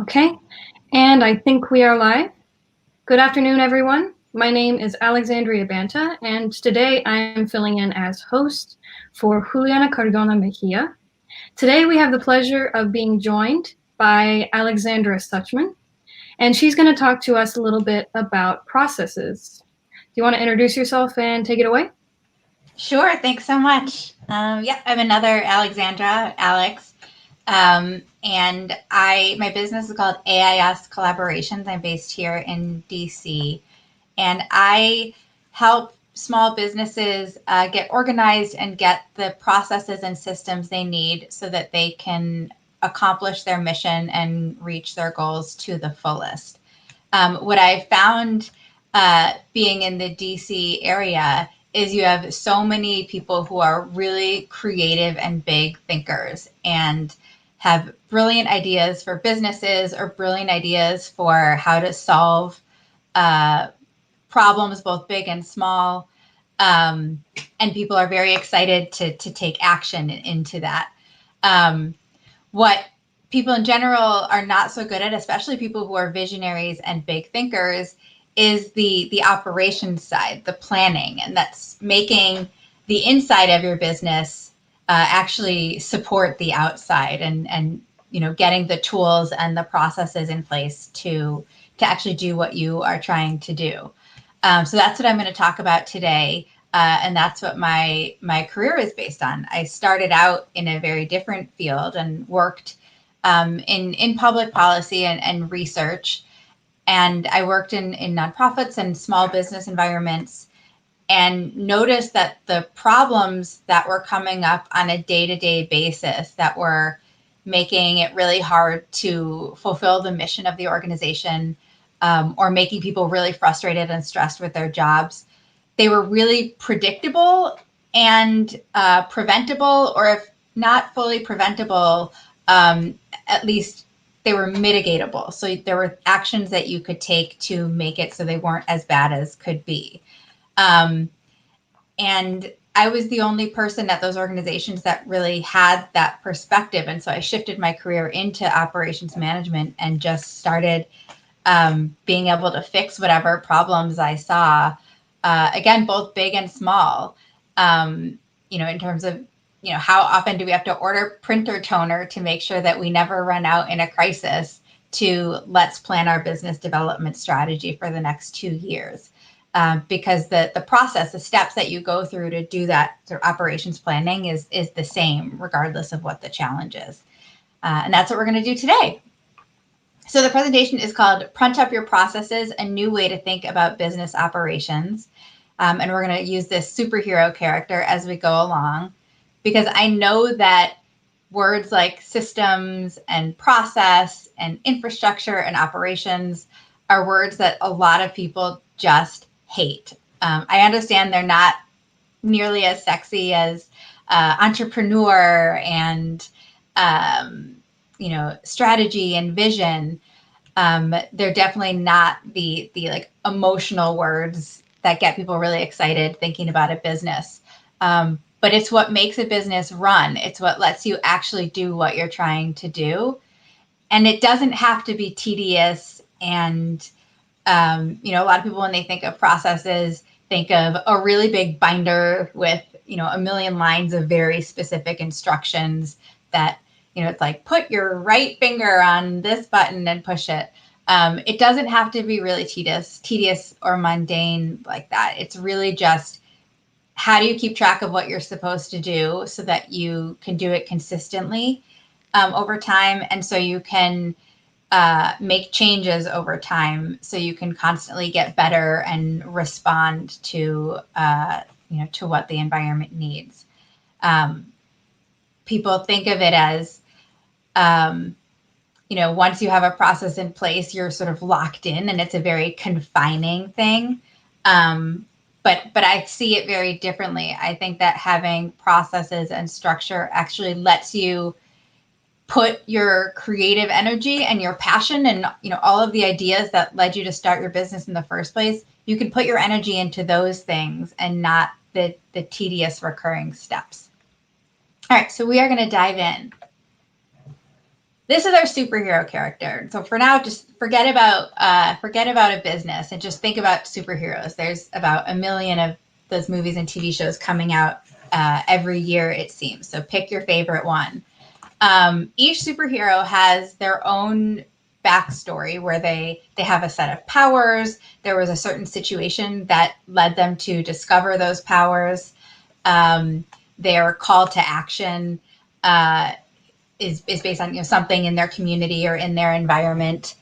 Okay, and I think we are live. Good afternoon, everyone. My name is Alexandria Banta, and today I am filling in as host for Juliana Cardona Mejia. Today we have the pleasure of being joined by Alexandra Suchman, and she's going to talk to us a little bit about processes. Do you want to introduce yourself and take it away? Sure, thanks so much. I'm another Alexandra, Alex. And my business is called AIS Collaborations. I'm based here in DC, and I help small businesses get organized and get the processes and systems they need so that they can accomplish their mission and reach their goals to the fullest. What I found being in the DC area is you have so many people who are really creative and big thinkers and have brilliant ideas for businesses or brilliant ideas for how to solve problems, both big and small. And people are very excited to take action into that. What people in general are not so good at, especially people who are visionaries and big thinkers, is the operations side, the planning, and that's making the inside of your business actually support the outside, and getting the tools and the processes in place to actually do what you are trying to do. So that's what I'm going to talk about today. And that's what my career is based on. I started out in a very different field and worked in public policy and research. And I worked in nonprofits and small business environments and noticed that the problems that were coming up on a day-to-day basis that were making it really hard to fulfill the mission of the organization, or making people really frustrated and stressed with their jobs, they were really predictable and preventable, or if not fully preventable, at least they were mitigatable. So there were actions that you could take to make it so they weren't as bad as could be. And I was the only person at those organizations that really had that perspective. And so I shifted my career into operations management and just started being able to fix whatever problems I saw. Again, both big and small, in terms of, how often do we have to order printer toner to make sure that we never run out in a crisis, to let's plan our business development strategy for the next 2 years. Because the process, the steps that you go through to do that sort of operations planning is the same, regardless of what the challenge is. And that's what we're going to do today. So the presentation is called Punch Up Your Processes, a New Way to Think About Business Operations. And we're going to use this superhero character as we go along, because I know that words like systems and process and infrastructure and operations are words that a lot of people just hate. I understand they're not nearly as sexy as entrepreneur and strategy and vision. They're definitely not the like emotional words that get people really excited thinking about a business. But it's what makes a business run. It's what lets you actually do what you're trying to do. And it doesn't have to be tedious. And, a lot of people, when they think of processes, think of a really big binder with, a million lines of very specific instructions that, it's like, put your right finger on this button and push it. It doesn't have to be really tedious or mundane like that. It's really just, how do you keep track of what you're supposed to do so that you can do it consistently over time, and so you can make changes over time, so you can constantly get better and respond to to what the environment needs. People think of it as once you have a process in place, you're sort of locked in, and it's a very confining thing. But I see it very differently. I think that having processes and structure actually lets you put your creative energy and your passion and all of the ideas that led you to start your business in the first place. You can put your energy into those things and not the tedious recurring steps. All right, so we are going to dive in. this is our superhero character. So for now, just forget about a business and just think about superheroes. There's about 1 million of those movies and TV shows coming out every year, it seems. So pick your favorite one. Each superhero has their own backstory where they have a set of powers. There was a certain situation that led them to discover those powers. Their call to action is based on something in their community or in their environment.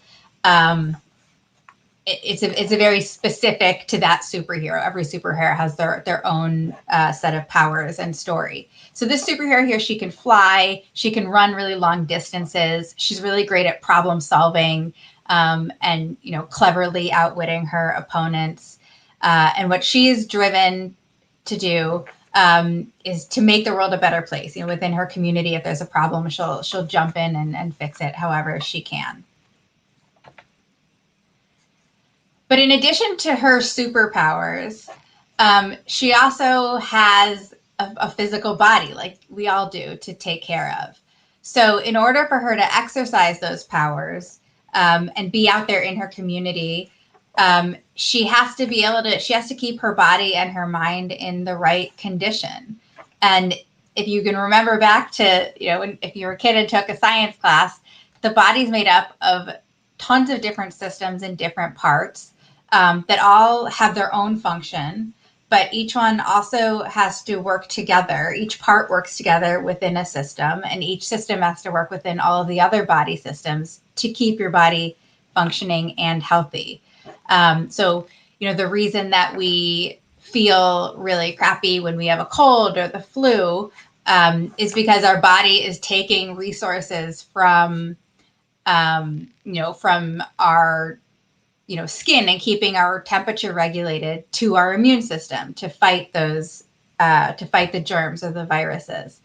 It's a very specific to that superhero. Every superhero has their own set of powers and story. So this superhero here, she can fly, she can run really long distances. She's really great at problem solving and cleverly outwitting her opponents. And what she is driven to do is to make the world a better place. Within her community, if there's a problem, she'll jump in and fix it however she can. But in addition to her superpowers, she also has a physical body, like we all do, to take care of. So in order for her to exercise those powers and be out there in her community, she has to keep her body and her mind in the right condition. And if you can remember back to, if you were a kid and took a science class, the body's made up of tons of different systems and different parts that all have their own function, but each one also has to work together. Each part works together within a system, and each system has to work within all of the other body systems to keep your body functioning and healthy. So, the reason that we feel really crappy when we have a cold or the flu is because our body is taking resources from our skin and keeping our temperature regulated to our immune system to fight the germs or the viruses.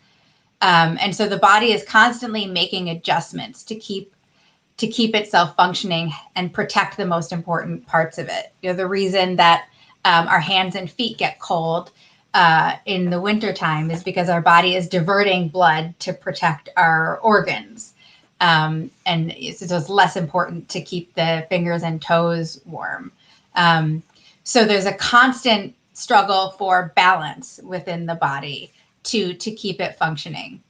And so the body is constantly making adjustments to keep itself functioning and protect the most important parts of it. The reason that our hands and feet get cold in the wintertime is because our body is diverting blood to protect our organs. And so it's less important to keep the fingers and toes warm. So there's a constant struggle for balance within the body to keep it functioning.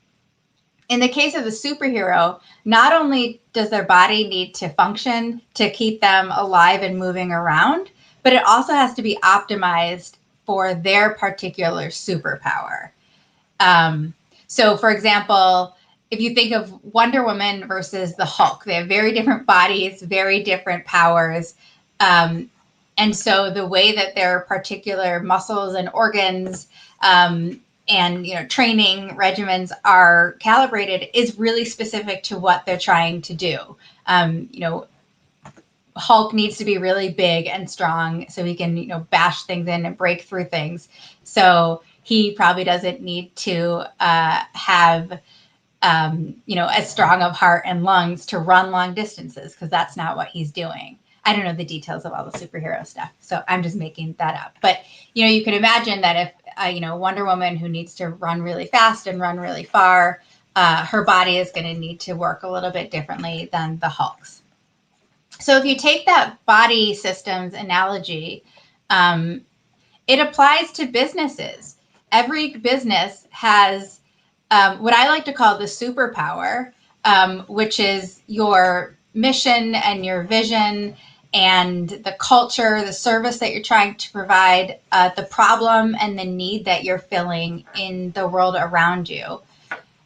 In the case of the superhero, not only does their body need to function to keep them alive and moving around, but it also has to be optimized for their particular superpower. So, for example, if you think of Wonder Woman versus the Hulk, they have very different bodies, very different powers. And so the way that their particular muscles and organs and training regimens are calibrated is really specific to what they're trying to do. Hulk needs to be really big and strong so he can bash things in and break through things. So he probably doesn't need to have as strong of heart and lungs to run long distances, because that's not what he's doing. I don't know the details of all the superhero stuff, so I'm just making that up. But, you can imagine that if, Wonder Woman, who needs to run really fast and run really far, her body is going to need to work a little bit differently than the Hulk's. So if you take that body systems analogy, it applies to businesses. Every business has what I like to call the superpower, which is your mission and your vision and the culture, the service that you're trying to provide, the problem and the need that you're filling in the world around you.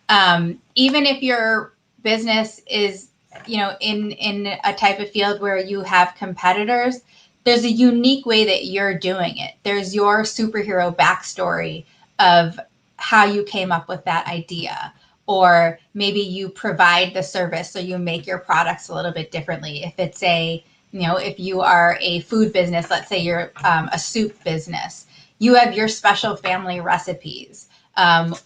Even if your business is, in a type of field where you have competitors, there's a unique way that you're doing it. There's your superhero backstory of how you came up with that idea, or maybe you provide the service, so you make your products a little bit differently. If it's if you are a food business, let's say you're a soup business, you have your special family recipes,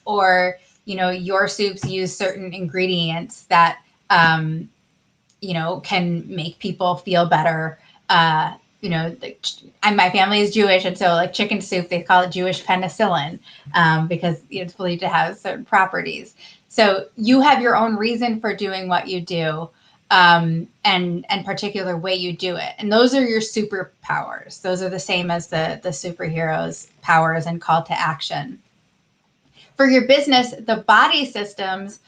or your soups use certain ingredients that can make people feel better. My family is Jewish, and so like chicken soup, they call it Jewish penicillin because it's believed to have certain properties. So you have your own reason for doing what you do, and particular way you do it. And those are your superpowers. Those are the same as the superheroes' powers and call to action. For your business, the body systems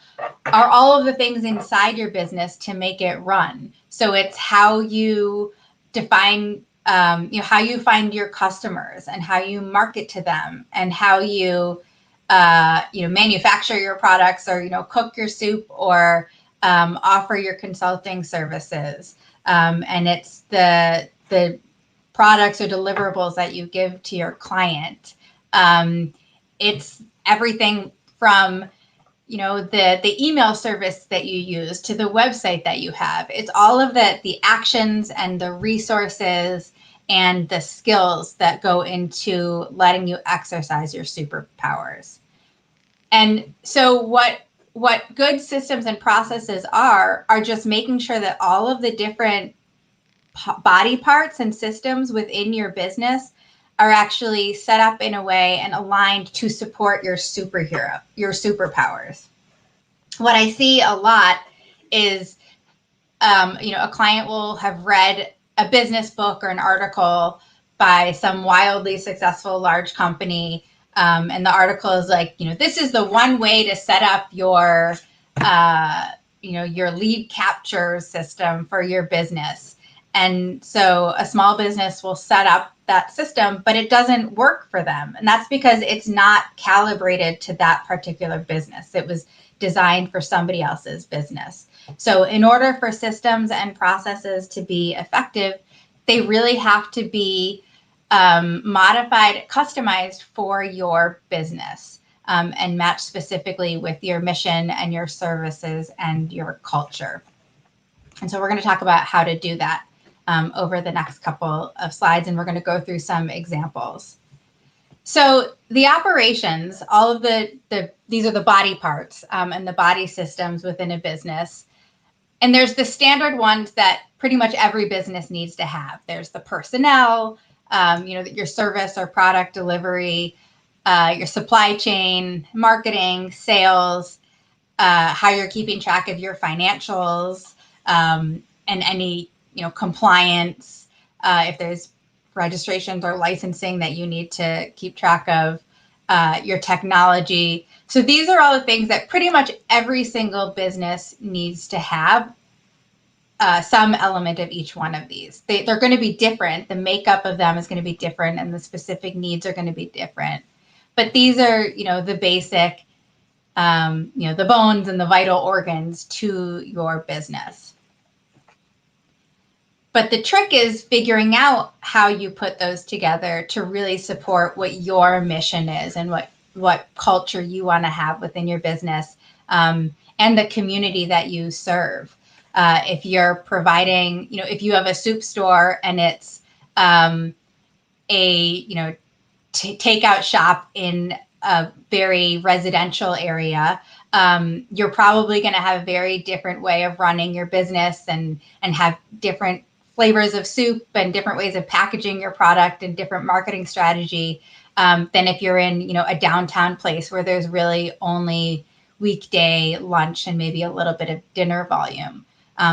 are all of the things inside your business to make it run. So it's how you define, how you find your customers and how you market to them and how you, manufacture your products or, cook your soup or offer your consulting services. And it's the products or deliverables that you give to your client. It's everything from the email service that you use to the website that you have. It's all of the actions and the resources and the skills that go into letting you exercise your superpowers. And so what good systems and processes are just making sure that all of the different body parts and systems within your business are actually set up in a way and aligned to support your superpowers. What I see a lot is, a client will have read a business book or an article by some wildly successful large company. And the article is like, this is the one way to set up your lead capture system for your business. And so a small business will set up that system, but it doesn't work for them. And that's because it's not calibrated to that particular business. It was designed for somebody else's business. So in order for systems and processes to be effective, they really have to be modified, customized for your business, and match specifically with your mission and your services and your culture. And so we're going to talk about how to do that over the next couple of slides, and we're going to go through some examples. So the operations, all of these are the body parts and the body systems within a business. And there's the standard ones that pretty much every business needs to have. There's the personnel, your service or product delivery, your supply chain, marketing, sales, how you're keeping track of your financials, and any compliance, if there's registrations or licensing that you need to keep track of, your technology. So these are all the things that pretty much every single business needs to have some element of each one of these. They're going to be different. The makeup of them is going to be different and the specific needs are going to be different. But these are, the basic, the bones and the vital organs to your business. But the trick is figuring out how you put those together to really support what your mission is and what culture you want to have within your business, and the community that you serve. If you're providing, if you have a soup store and it's takeout shop in a very residential area, you're probably going to have a very different way of running your business and have different flavors of soup and different ways of packaging your product and different marketing strategy than if you're in, a downtown place where there's really only weekday lunch and maybe a little bit of dinner volume.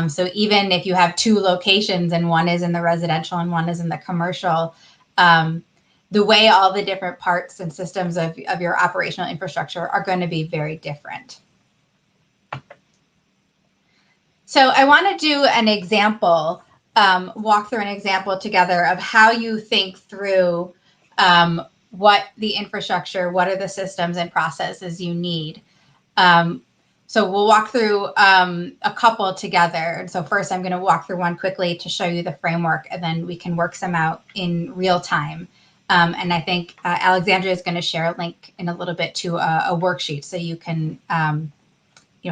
So even if you have two locations and one is in the residential and one is in the commercial, the way all the different parts and systems of your operational infrastructure are going to be very different. So I want to do an example, walk through an example together of how you think through what the infrastructure, what are the systems and processes you need. So we'll walk through a couple together. And so first I'm going to walk through one quickly to show you the framework, and then we can work some out in real time. And I think Alexandria is going to share a link in a little bit to a worksheet so you can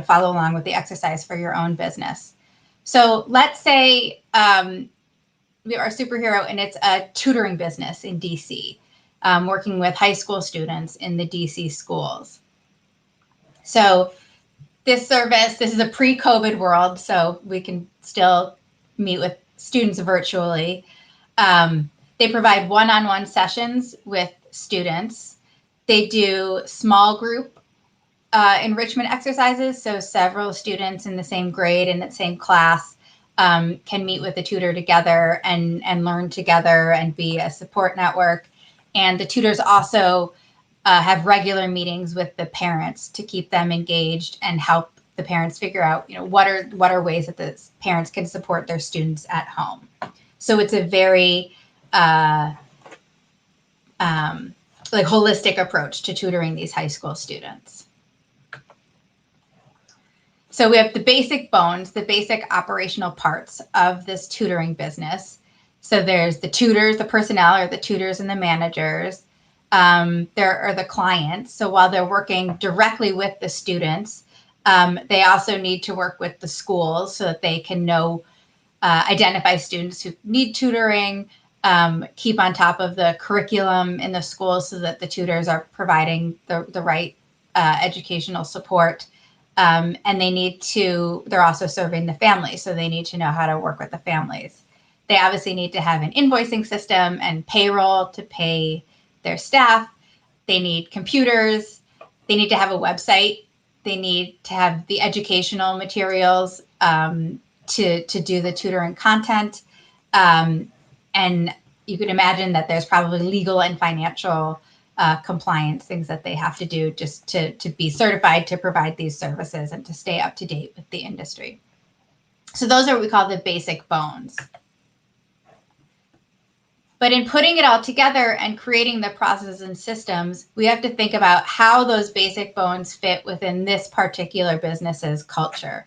follow along with the exercise for your own business. So let's say we are a superhero and it's a tutoring business in DC, working with high school students in the DC schools. So this is a pre-COVID world, so we can still meet with students virtually. They provide one-on-one sessions with students. They do small group enrichment exercises. So several students in the same grade in the same class can meet with the tutor together and learn together and be a support network. And the tutors also have regular meetings with the parents to keep them engaged and help the parents figure out, what are ways that the parents can support their students at home. So it's a very holistic approach to tutoring these high school students. So we have the basic bones, the basic operational parts of this tutoring business. So there's the tutors, the personnel, or the tutors and the managers. There are the clients. So while they're working directly with the students, they also need to work with the schools so that they can identify students who need tutoring, keep on top of the curriculum in the schools so that the tutors are providing the right educational support. And they're also serving the families, so they need to know how to work with the families. They obviously need to have an invoicing system and payroll to pay their staff. They need computers. They need to have a website. They need to have the educational materials to do the tutoring content. And you can imagine that there's probably legal and financial compliance things that they have to do just to be certified to provide these services and to stay up to date with the industry. So those are what we call the basic bones. But in putting it all together and creating the processes and systems, we have to think about how those basic bones fit within this particular business's culture.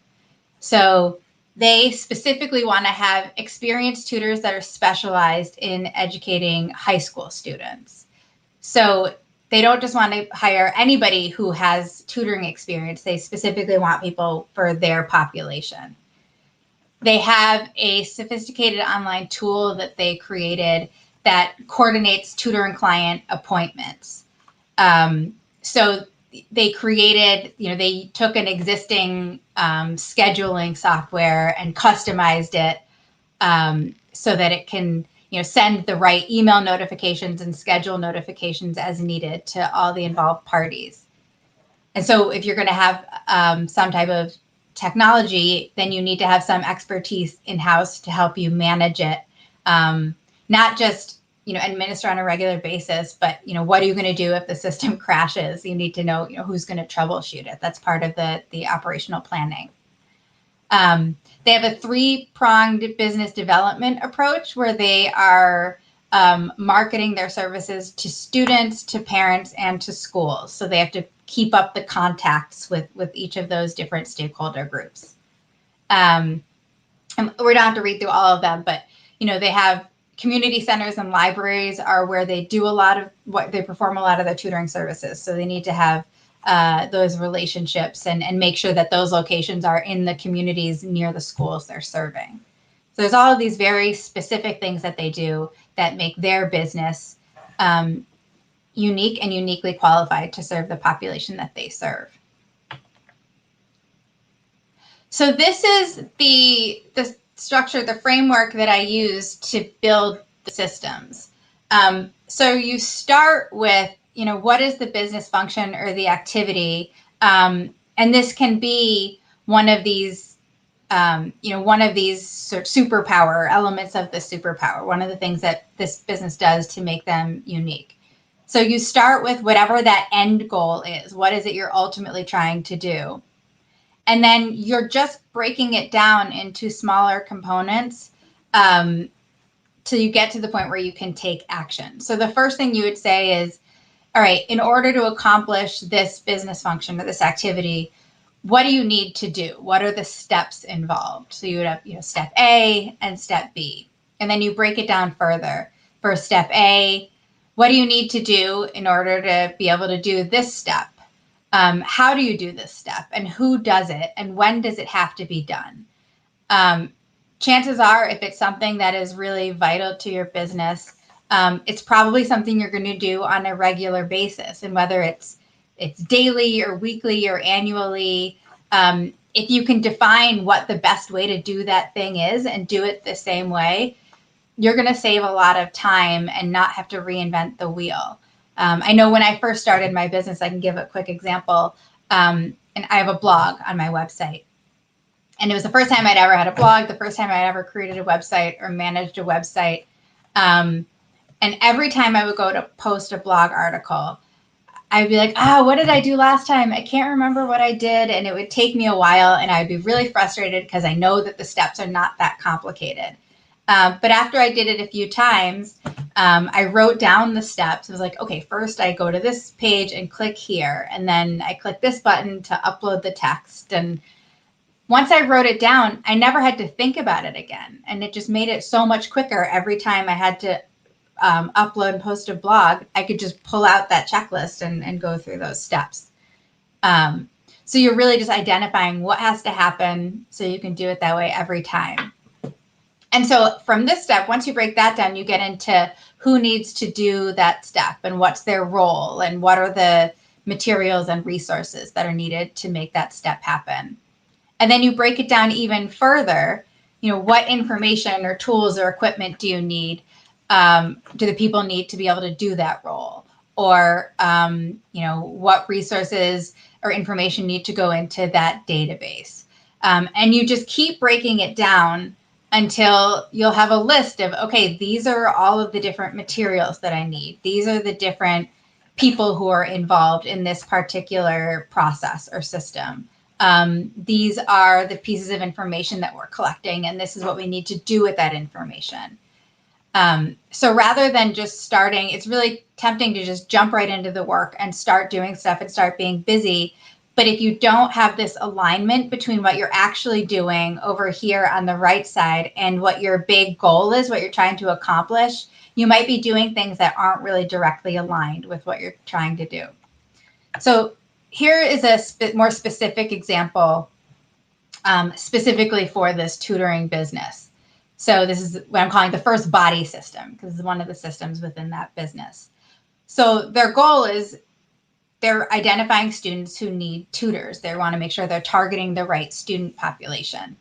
So they specifically want to have experienced tutors that are specialized in educating high school students. So they don't just want to hire anybody who has tutoring experience. They specifically want people for their population. They have a sophisticated online tool that they created that coordinates tutor and client appointments. So they created, they took an existing scheduling software and customized it so that it can, send the right email notifications and schedule notifications as needed to all the involved parties. And so if you're going to have some type of technology, then you need to have some expertise in-house to help you manage it. Not just, administer on a regular basis, but, what are you going to do if the system crashes? You need to know, who's going to troubleshoot it. That's part of the operational planning. They have a 3-pronged business development approach where they are marketing their services to students, to parents, and to schools. So they have to keep up the contacts with each of those different stakeholder groups. And we don't have to read through all of them, but they have community centers and libraries are where they do perform a lot of their tutoring services. So they need to have those relationships and make sure that those locations are in the communities near the schools they're serving. So there's all of these very specific things that they do that make their business unique and uniquely qualified to serve the population that they serve. So this is the structure, the framework that I use to build the systems. So you start with, what is the business function or the activity? And this can be one of these, one of these sort of superpower elements of the superpower, one of the things that this business does to make them unique. So you start with whatever that end goal is. What is it you're ultimately trying to do? And then you're just breaking it down into smaller components till you get to the point where you can take action. So the first thing you would say is, all right, in order to accomplish this business function or this activity, what do you need to do? What are the steps involved? So you would have, step A and step B. And then you break it down further. For step A, what do you need to do in order to be able to do this step? How do you do this step, and who does it, and when does it have to be done? Chances are, if it's something that is really vital to your business, it's probably something you're going to do on a regular basis. And whether it's daily or weekly or annually, if you can define what the best way to do that thing is and do it the same way, you're going to save a lot of time and not have to reinvent the wheel. I know when I first started my business, I can give a quick example. And I have a blog on my website. And it was the first time I'd ever had a blog, the first time I'd ever created a website or managed a website. And every time I would go to post a blog article, I'd be like, what did I do last time? I can't remember what I did. And it would take me a while, and I'd be really frustrated because I know that the steps are not that complicated. But after I did it a few times, I wrote down the steps. I was like, okay, first I go to this page and click here. And then I click this button to upload the text. And once I wrote it down, I never had to think about it again. And it just made it so much quicker. Every time I had to upload and post a blog, I could just pull out that checklist and go through those steps. So you're really just identifying what has to happen so you can do it that way every time. And so from this step, once you break that down, you get into who needs to do that step and what's their role and what are the materials and resources that are needed to make that step happen. And then you break it down even further. What information or tools or equipment do you need? Do the people need to be able to do that role? Or, what resources or information need to go into that database? And you just keep breaking it down until you'll have a list of, okay, these are all of the different materials that I need. These are the different people who are involved in this particular process or system. These are the pieces of information that we're collecting, and this is what we need to do with that information. So rather than just starting, it's really tempting to just jump right into the work and start doing stuff and start being busy. But if you don't have this alignment between what you're actually doing over here on the right side and what your big goal is, what you're trying to accomplish, you might be doing things that aren't really directly aligned with what you're trying to do. So here is a more specific example, specifically for this tutoring business. So this is what I'm calling the first body system, because it's one of the systems within that business. So their goal is they're identifying students who need tutors. They want to make sure they're targeting the right student population.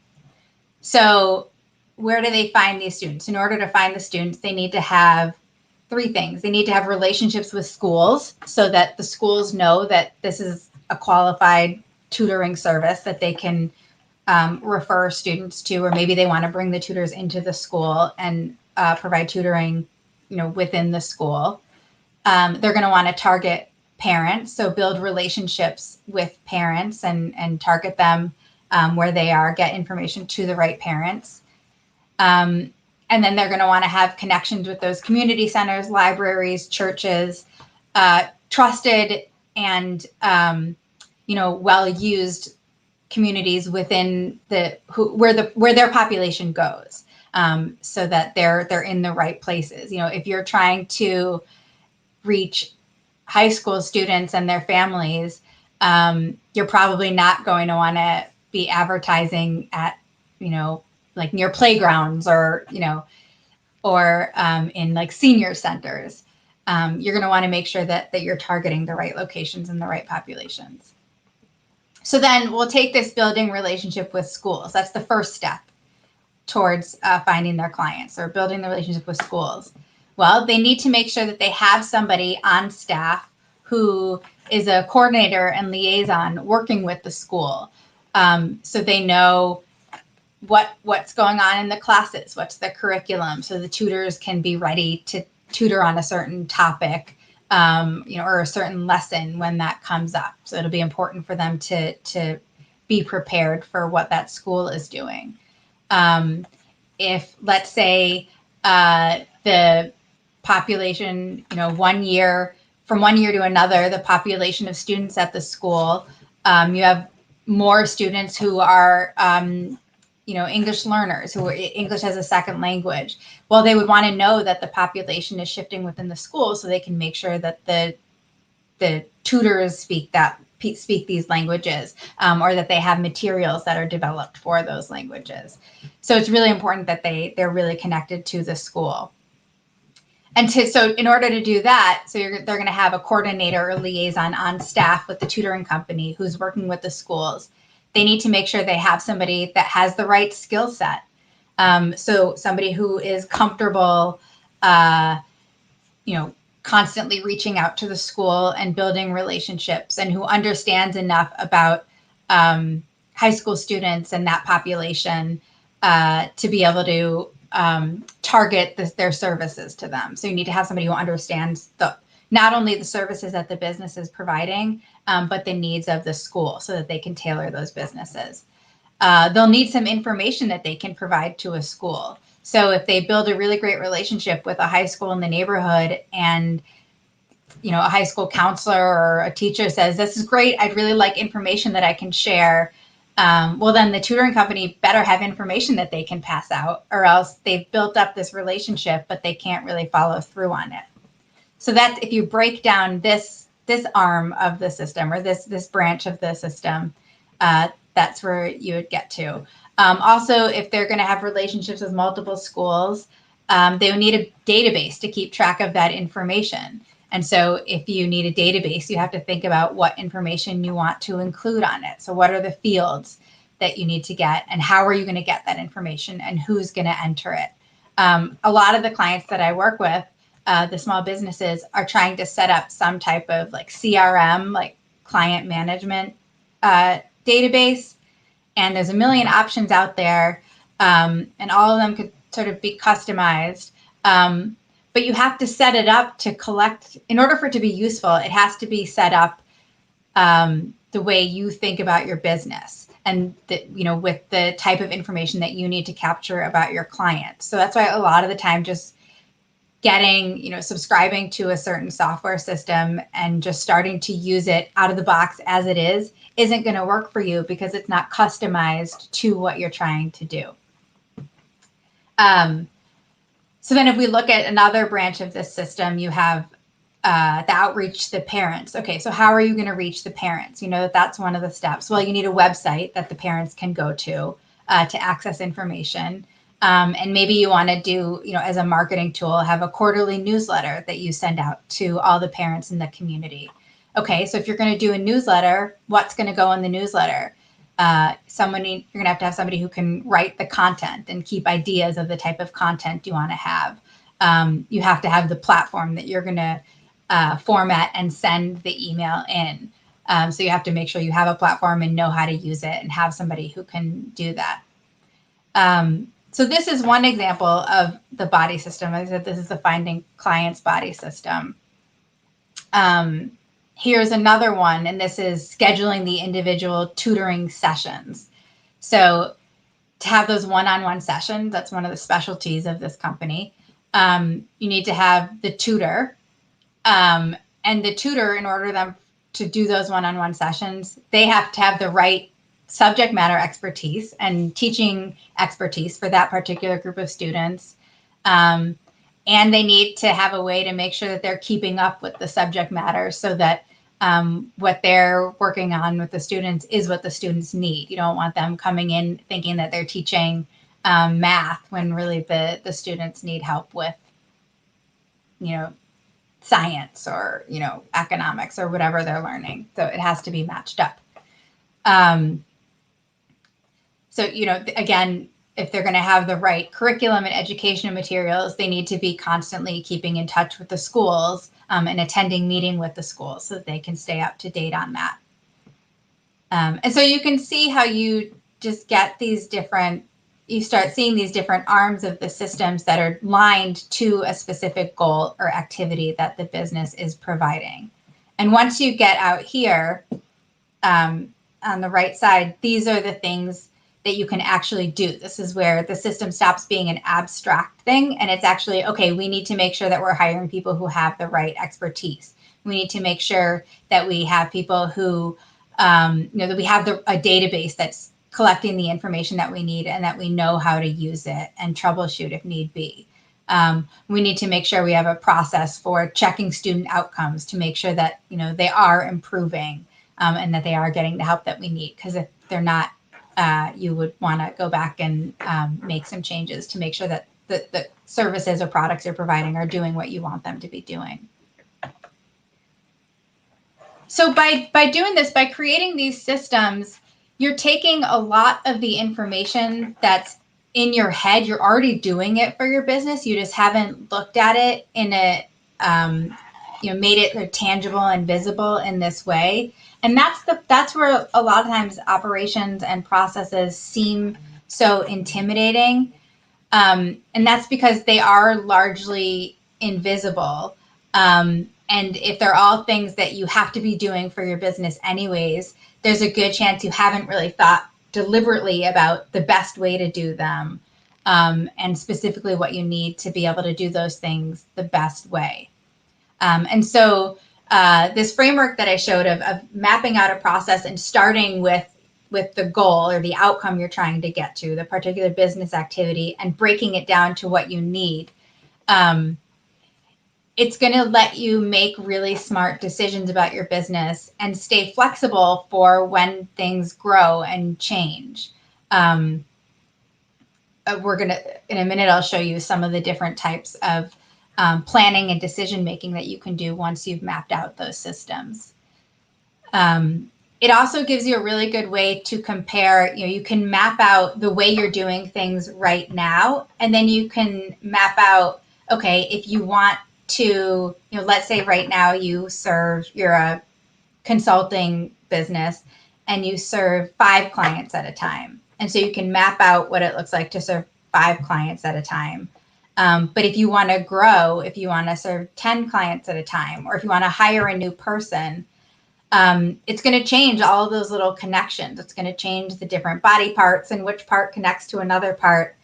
So where do they find these students? In order to find the students, they need to have three things. They need to have relationships with schools so that the schools know that this is a qualified tutoring service that they can refer students to, or maybe they want to bring the tutors into the school and provide tutoring, within the school. They're going to want to target parents, so build relationships with parents and target them where they are, get information to the right parents. And then they're going to want to have connections with those community centers, libraries, churches, trusted and well-used communities within where their population goes, so that they're in the right places. If you're trying to reach high school students and their families, you're probably not going to want to be advertising at, like near playgrounds or in like senior centers. You're going to want to make sure that you're targeting the right locations and the right populations. So then we'll take this building relationship with schools. That's the first step towards finding their clients, or building the relationship with schools. Well, they need to make sure that they have somebody on staff who is a coordinator and liaison working with the school. So they know what's going on in the classes, what's the curriculum, so the tutors can be ready to tutor on a certain topic, or a certain lesson when that comes up. So it'll be important for them to be prepared for what that school is doing. If, let's say, the population, from 1 year to another, the population of students at the school, you have more students who are, English learners, who are English as a second language. Well, they would want to know that the population is shifting within the school, so they can make sure that the tutors speak these languages, or that they have materials that are developed for those languages. So it's really important that they're really connected to the school. And so in order to do that, they're going to have a coordinator or liaison on staff with the tutoring company who's working with the schools. They need to make sure they have somebody that has the right skill set. So somebody who is comfortable, constantly reaching out to the school and building relationships, and who understands enough about high school students and that population to be able to target their services to them. So you need to have somebody who understands not only the services that the business is providing, but the needs of the school so that they can tailor those businesses. They'll need some information that they can provide to a school. So if they build a really great relationship with a high school in the neighborhood, and a high school counselor or a teacher says, "This is great, I'd really like information that I can share," well, then the tutoring company better have information that they can pass out, or else they've built up this relationship, but they can't really follow through on it. So that's, if you break down this arm of the system, or this branch of the system, that's where you would get to. Also, if they're going to have relationships with multiple schools, they would need a database to keep track of that information. And so if you need a database, you have to think about what information you want to include on it. So what are the fields that you need to get, and how are you going to get that information, and who's going to enter it? A lot of the clients that I work with, the small businesses, are trying to set up some type of like CRM, like client management database. And there's a million options out there, and all of them could sort of be customized. But you have to set it up to collect. In order for it to be useful, it has to be set up the way you think about your business, and with the type of information that you need to capture about your clients. So that's why a lot of the time, just getting, subscribing to a certain software system and just starting to use it out of the box as it isn't going to work for you, because it's not customized to what you're trying to do. So then if we look at another branch of this system, you have the outreach to the parents. Okay, so how are you going to reach the parents? That's one of the steps. Well, you need a website that the parents can go to access information. And maybe you want to do, as a marketing tool, have a quarterly newsletter that you send out to all the parents in the community. Okay, so if you're going to do a newsletter, what's going to go in the newsletter? You're going to have somebody who can write the content and keep ideas of the type of content you want to have. You have to have the platform that you're going to format and send the email in. So you have to make sure you have a platform and know how to use it, and have somebody who can do that. So this is one example of the body system. I said this is the Finding Clients body system. Here's another one, and this is scheduling the individual tutoring sessions. So to have those one-on-one sessions, that's one of the specialties of this company. You need to have the tutor, and the tutor, in order for them to do those one-on-one sessions, they have to have the right subject matter expertise and teaching expertise for that particular group of students. And they need to have a way to make sure that they're keeping up with the subject matter, so that what they're working on with the students is what the students need. You don't want them coming in thinking that they're teaching math, when really the students need help with, science, or, economics, or whatever they're learning. So it has to be matched up. So, again, if they're going to have the right curriculum and educational materials, they need to be constantly keeping in touch with the schools, and attending meeting with the schools, so that they can stay up to date on that. And so you can see how you just get you start seeing these different arms of the systems that are lined to a specific goal or activity that the business is providing. And once you get out here, on the right side, these are the things that you can actually do. This is where the system stops being an abstract thing, and it's actually, okay, we need to make sure that we're hiring people who have the right expertise. We need to make sure that we have people who, that we have a database that's collecting the information that we need, and that we know how to use it and troubleshoot if need be. We need to make sure we have a process for checking student outcomes to make sure that, they are improving, and that they are getting the help that we need. Because if they're not, you would want to go back and make some changes to make sure that the services or products you're providing are doing what you want them to be doing. So by doing this, by creating these systems, you're taking a lot of the information that's in your head. You're already doing it for your business. You just haven't looked at it in a made it tangible and visible in this way. And that's where a lot of times operations and processes seem so intimidating. And that's because they are largely invisible. And if they're all things that you have to be doing for your business anyways, there's a good chance you haven't really thought deliberately about the best way to do them, and specifically what you need to be able to do those things the best way. And so this framework that I showed of mapping out a process and starting with the goal or the outcome you're trying to get to, the particular business activity, and breaking it down to what you need, it's going to let you make really smart decisions about your business and stay flexible for when things grow and change. We're going to, in a minute, I'll show you some of the different types of planning and decision making that you can do once you've mapped out those systems. It also gives you a really good way to compare. You can map out the way you're doing things right now, and then you can map out, okay, if you want to, let's say right now you're a consulting business and you serve 5 clients at a time. And so you can map out what it looks like to serve 5 clients at a time. But if you want to grow, if you want to serve 10 clients at a time, or if you want to hire a new person, it's going to change all of those little connections. It's going to change the different body parts and which part connects to another part.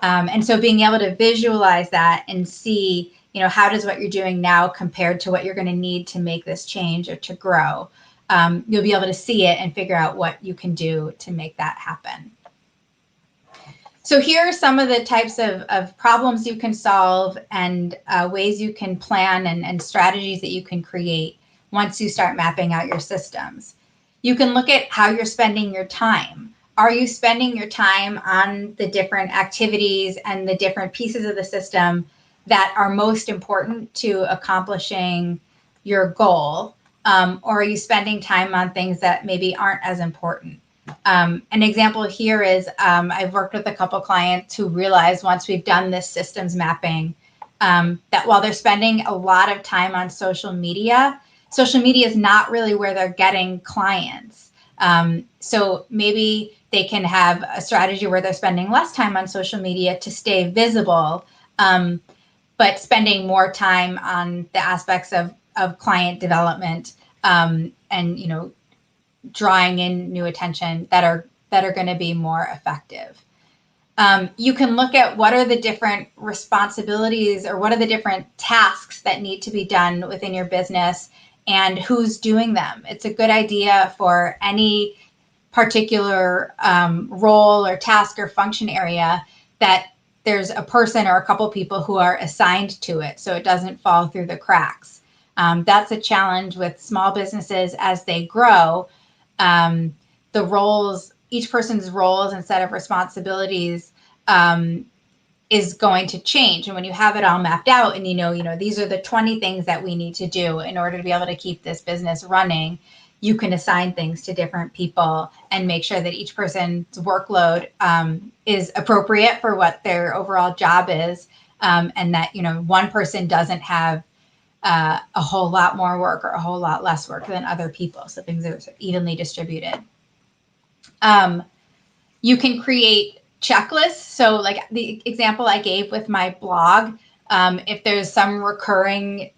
And so being able to visualize that and see, how does what you're doing now compared to what you're going to need to make this change or to grow, you'll be able to see it and figure out what you can do to make that happen. So here are some of the types of problems you can solve and ways you can plan and strategies that you can create once you start mapping out your systems. You can look at how you're spending your time. Are you spending your time on the different activities and the different pieces of the system that are most important to accomplishing your goal? Or are you spending time on things that maybe aren't as important? An example here is I've worked with a couple clients who realized once we've done this systems mapping, that while they're spending a lot of time on social media is not really where they're getting clients. So maybe they can have a strategy where they're spending less time on social media to stay visible, but spending more time on the aspects of client development, and drawing in new attention that are going to be more effective. You can look at what are the different responsibilities or what are the different tasks that need to be done within your business and who's doing them. It's a good idea for any particular role or task or function area that there's a person or a couple people who are assigned to it so it doesn't fall through the cracks. That's a challenge with small businesses as they grow. The roles, each person's roles and set of responsibilities is going to change. And when you have it all mapped out and these are the 20 things that we need to do in order to be able to keep this business running, you can assign things to different people and make sure that each person's workload is appropriate for what their overall job is, and that one person doesn't have a whole lot more work or a whole lot less work than other people. So things are evenly distributed. You can create checklists. So like the example I gave with my blog, if there's some recurring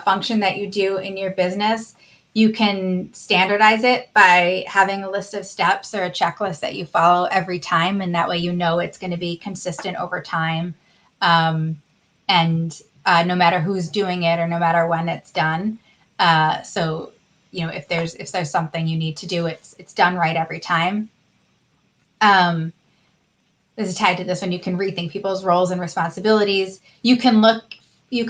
function that you do in your business, you can standardize it by having a list of steps or a checklist that you follow every time. And that way, it's going to be consistent over time. And no matter who's doing it or no matter when it's done. So, if there's something you need to do, it's done right every time. This is tied to this one. You can rethink people's roles and responsibilities. You can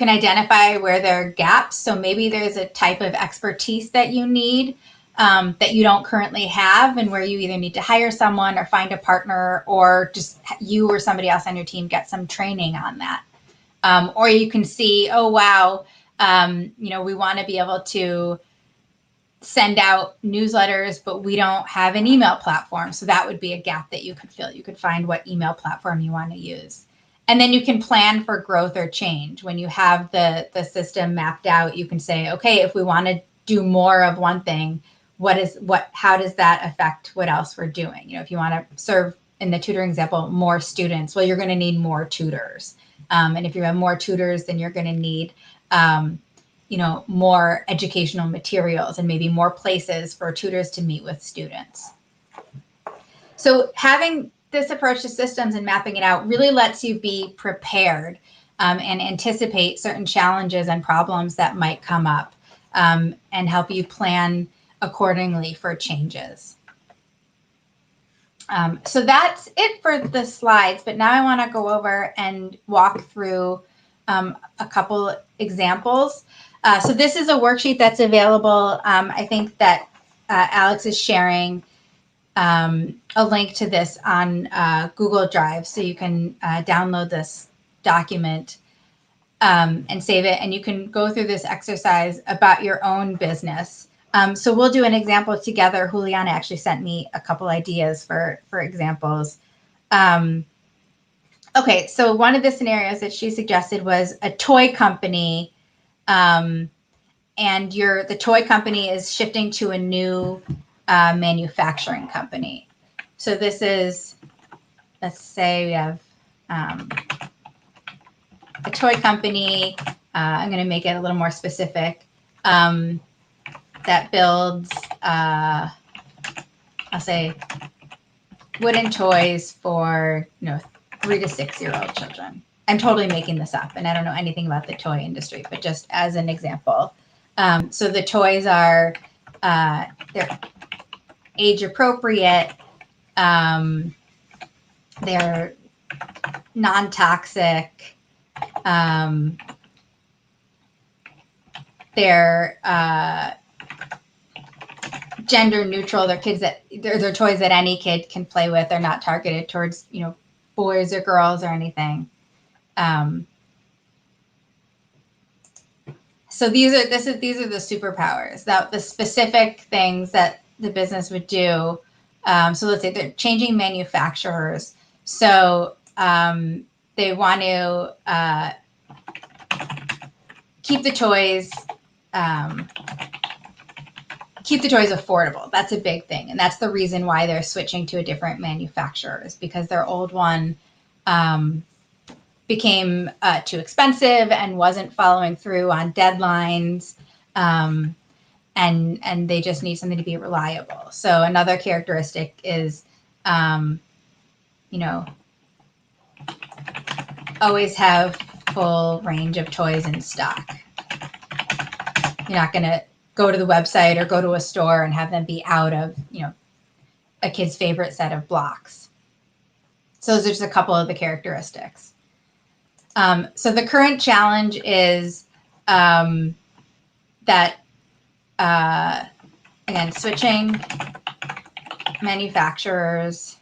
identify where there are gaps. So maybe there's a type of expertise that you need that you don't currently have, and where you either need to hire someone or find a partner, or just you or somebody else on your team get some training on that. Or you can see, oh, wow, we want to be able to send out newsletters, but we don't have an email platform. So that would be a gap that you could fill. You could find what email platform you want to use. And then you can plan for growth or change. When you have the system mapped out, you can say, okay, if we want to do more of one thing, how does that affect what else we're doing? If you want to serve, in the tutoring example, more students, well, you're going to need more tutors. And if you have more tutors, then you're going to need, more educational materials and maybe more places for tutors to meet with students. So having this approach to systems and mapping it out really lets you be prepared and anticipate certain challenges and problems that might come up and help you plan accordingly for changes. So that's it for the slides, but now I want to go over and walk through a couple examples. So this is a worksheet that's available. I think that Alex is sharing a link to this on Google Drive, so you can download this document and save it, and you can go through this exercise about your own business. So we'll do an example together. Juliana actually sent me a couple ideas for examples. Okay, so one of the scenarios that she suggested was a toy company, and the toy company is shifting to a new manufacturing company. So this is, let's say we have a toy company. I'm going to make it a little more specific. That builds, I'll say, wooden toys for 3 to 6 year old children. I'm totally making this up, and I don't know anything about the toy industry, but just as an example. So the toys are they're age appropriate. They're non-toxic. They're gender neutral. They're toys that any kid can play with. They're not targeted towards boys or girls or anything. So these are the superpowers, the specific things that the business would do. So let's say they're changing manufacturers. So they want to keep the toys affordable. That's a big thing. And that's the reason why they're switching to a different manufacturer, is because their old one became too expensive and wasn't following through on deadlines. And they just need something to be reliable. So another characteristic is, always have full range of toys in stock. You're not going to go to the website or go to a store and have them be out of, a kid's favorite set of blocks. So those are just a couple of the characteristics. So the current challenge is that, again, switching manufacturers.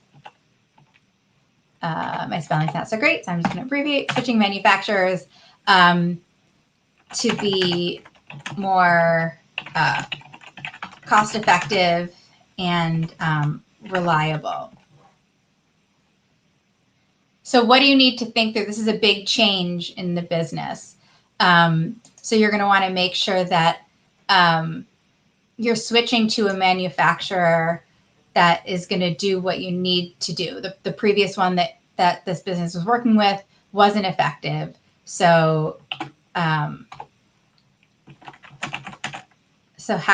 My spelling's not so great, so I'm just going to abbreviate. Switching manufacturers to be more cost-effective and reliable. So what do you need to think through? This is a big change in the business. So you're going to want to make sure that you're switching to a manufacturer that is going to do what you need to do. The previous one that this business was working with wasn't effective. So how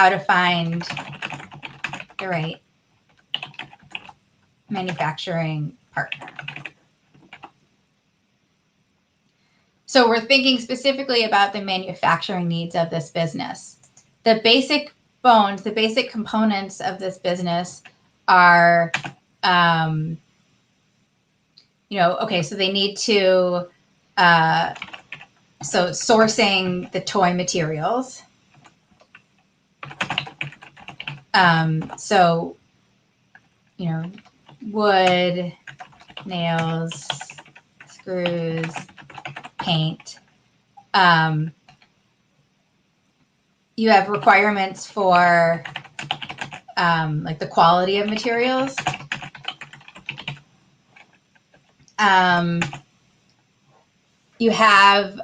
to find the right manufacturing partner. So we're thinking specifically about the manufacturing needs of this business. The basic bones, the basic components of this business are, okay, so they need to, so sourcing the toy materials. So, wood, nails, screws, paint. You have requirements for like the quality of materials. you have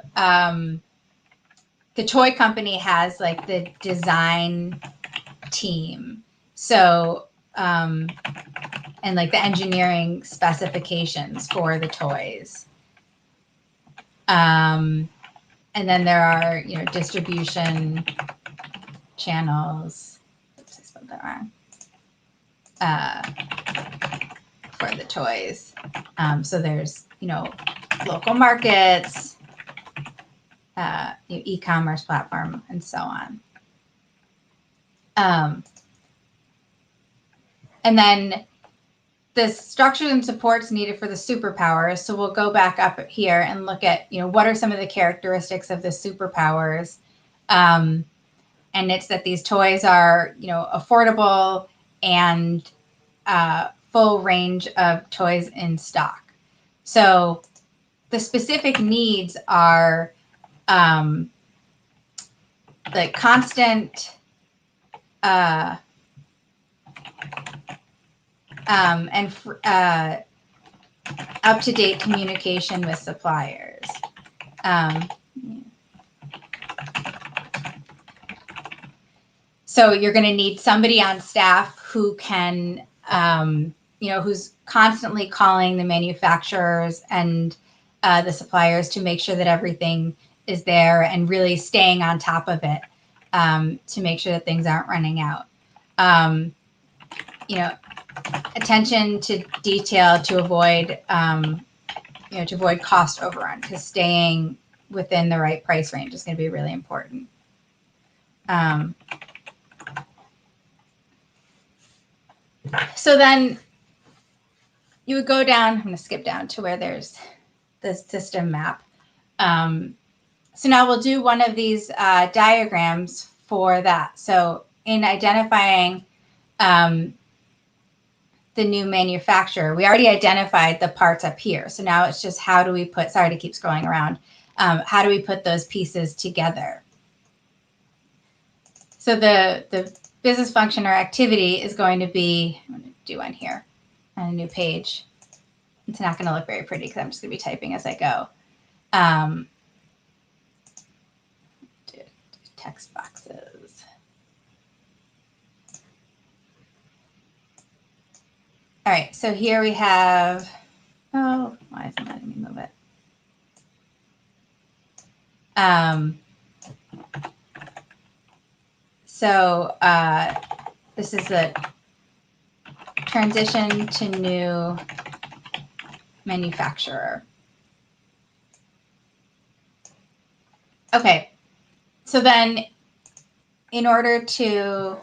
the toy company has like the design team. So, and like the engineering specifications for the toys. And then there are, distribution channels. Oops, I spelled that wrong. For the toys. So there's, local markets, e-commerce platform, and so on. And then the structures and supports needed for the superpowers. So we'll go back up here and look at, what are some of the characteristics of the superpowers. And it's that these toys are, affordable and full range of toys in stock. So the specific needs are like constant and up-to-date communication with suppliers. So you're going to need somebody on staff who can, who's constantly calling the manufacturers and the suppliers to make sure that everything is there and really staying on top of it to make sure that things aren't running out. Attention to detail to avoid, to avoid cost overrun, because staying within the right price range is going to be really important. So then you would go down, I'm going to skip down to where there's the system map. So now we'll do one of these diagrams for that. So in identifying the new manufacturer, we already identified the parts up here. So now it's just how do we put, sorry to keep scrolling around, how do we put those pieces together? So the business function or activity is going to be, I'm going to do one here on a new page. It's not going to look very pretty because I'm just going to be typing as I go. Text boxes. All right, so here we have, oh, why isn't it letting me move it? So this is the transition to new manufacturer. Okay, so then in order to,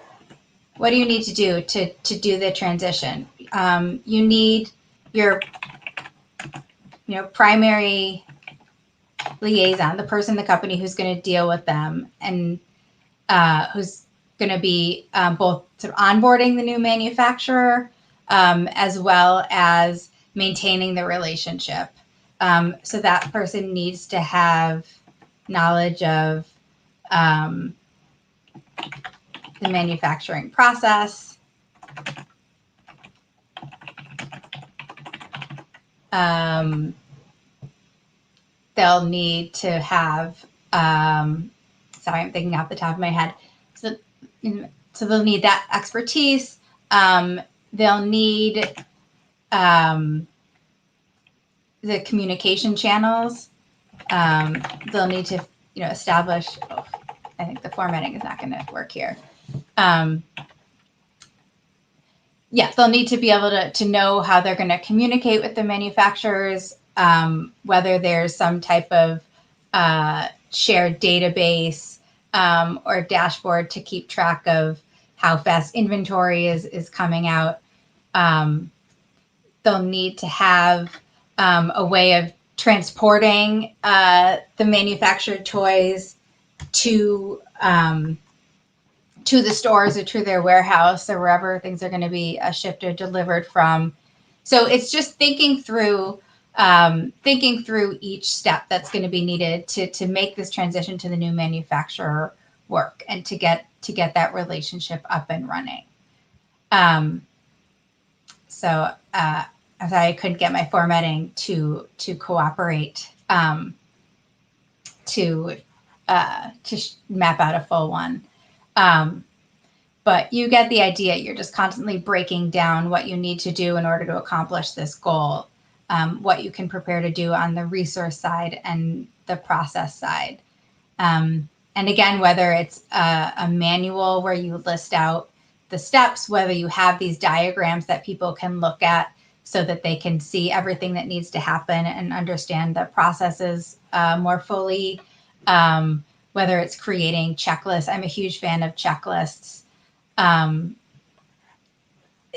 what do you need to do to do the transition? You need your primary liaison, the person in the company who's going to deal with them and who's going to be both sort of onboarding the new manufacturer as well as maintaining the relationship. So that person needs to have knowledge of the manufacturing process. They'll need to have, sorry, I'm thinking off the top of my head. So they'll need that expertise. They'll need the communication channels. They'll need to, establish, oh, I think the formatting is not going to work here. Yeah, they'll need to be able to know how they're going to communicate with the manufacturers, whether there's some type of shared database or dashboard to keep track of how fast inventory is coming out. They'll need to have a way of transporting the manufactured toys to the stores or to their warehouse or wherever things are going to be shipped or delivered from. So it's just thinking through each step that's going to be needed to make this transition to the new manufacturer work and to get that relationship up and running. So I'm sorry I couldn't get my formatting to cooperate to map out a full one. But you get the idea. You're just constantly breaking down what you need to do in order to accomplish this goal, what you can prepare to do on the resource side and the process side. And again, whether it's a manual where you list out the steps, whether you have these diagrams that people can look at so that they can see everything that needs to happen and understand the processes more fully, whether it's creating checklists. I'm a huge fan of checklists.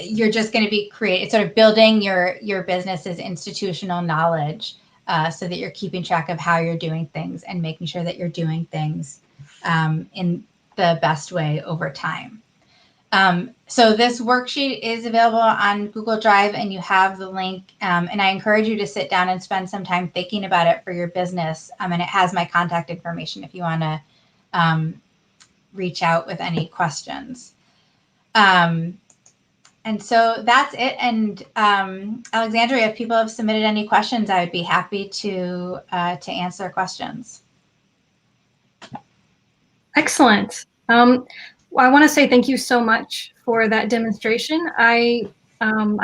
You're just going to be sort of building your business's institutional knowledge so that you're keeping track of how you're doing things and making sure that you're doing things in the best way over time. So this worksheet is available on Google Drive, and you have the link. And I encourage you to sit down and spend some time thinking about it for your business. And it has my contact information if you want to reach out with any questions. And so that's it. And Alexandria, if people have submitted any questions, I would be happy to answer questions. Excellent. I want to say thank you so much for that demonstration. I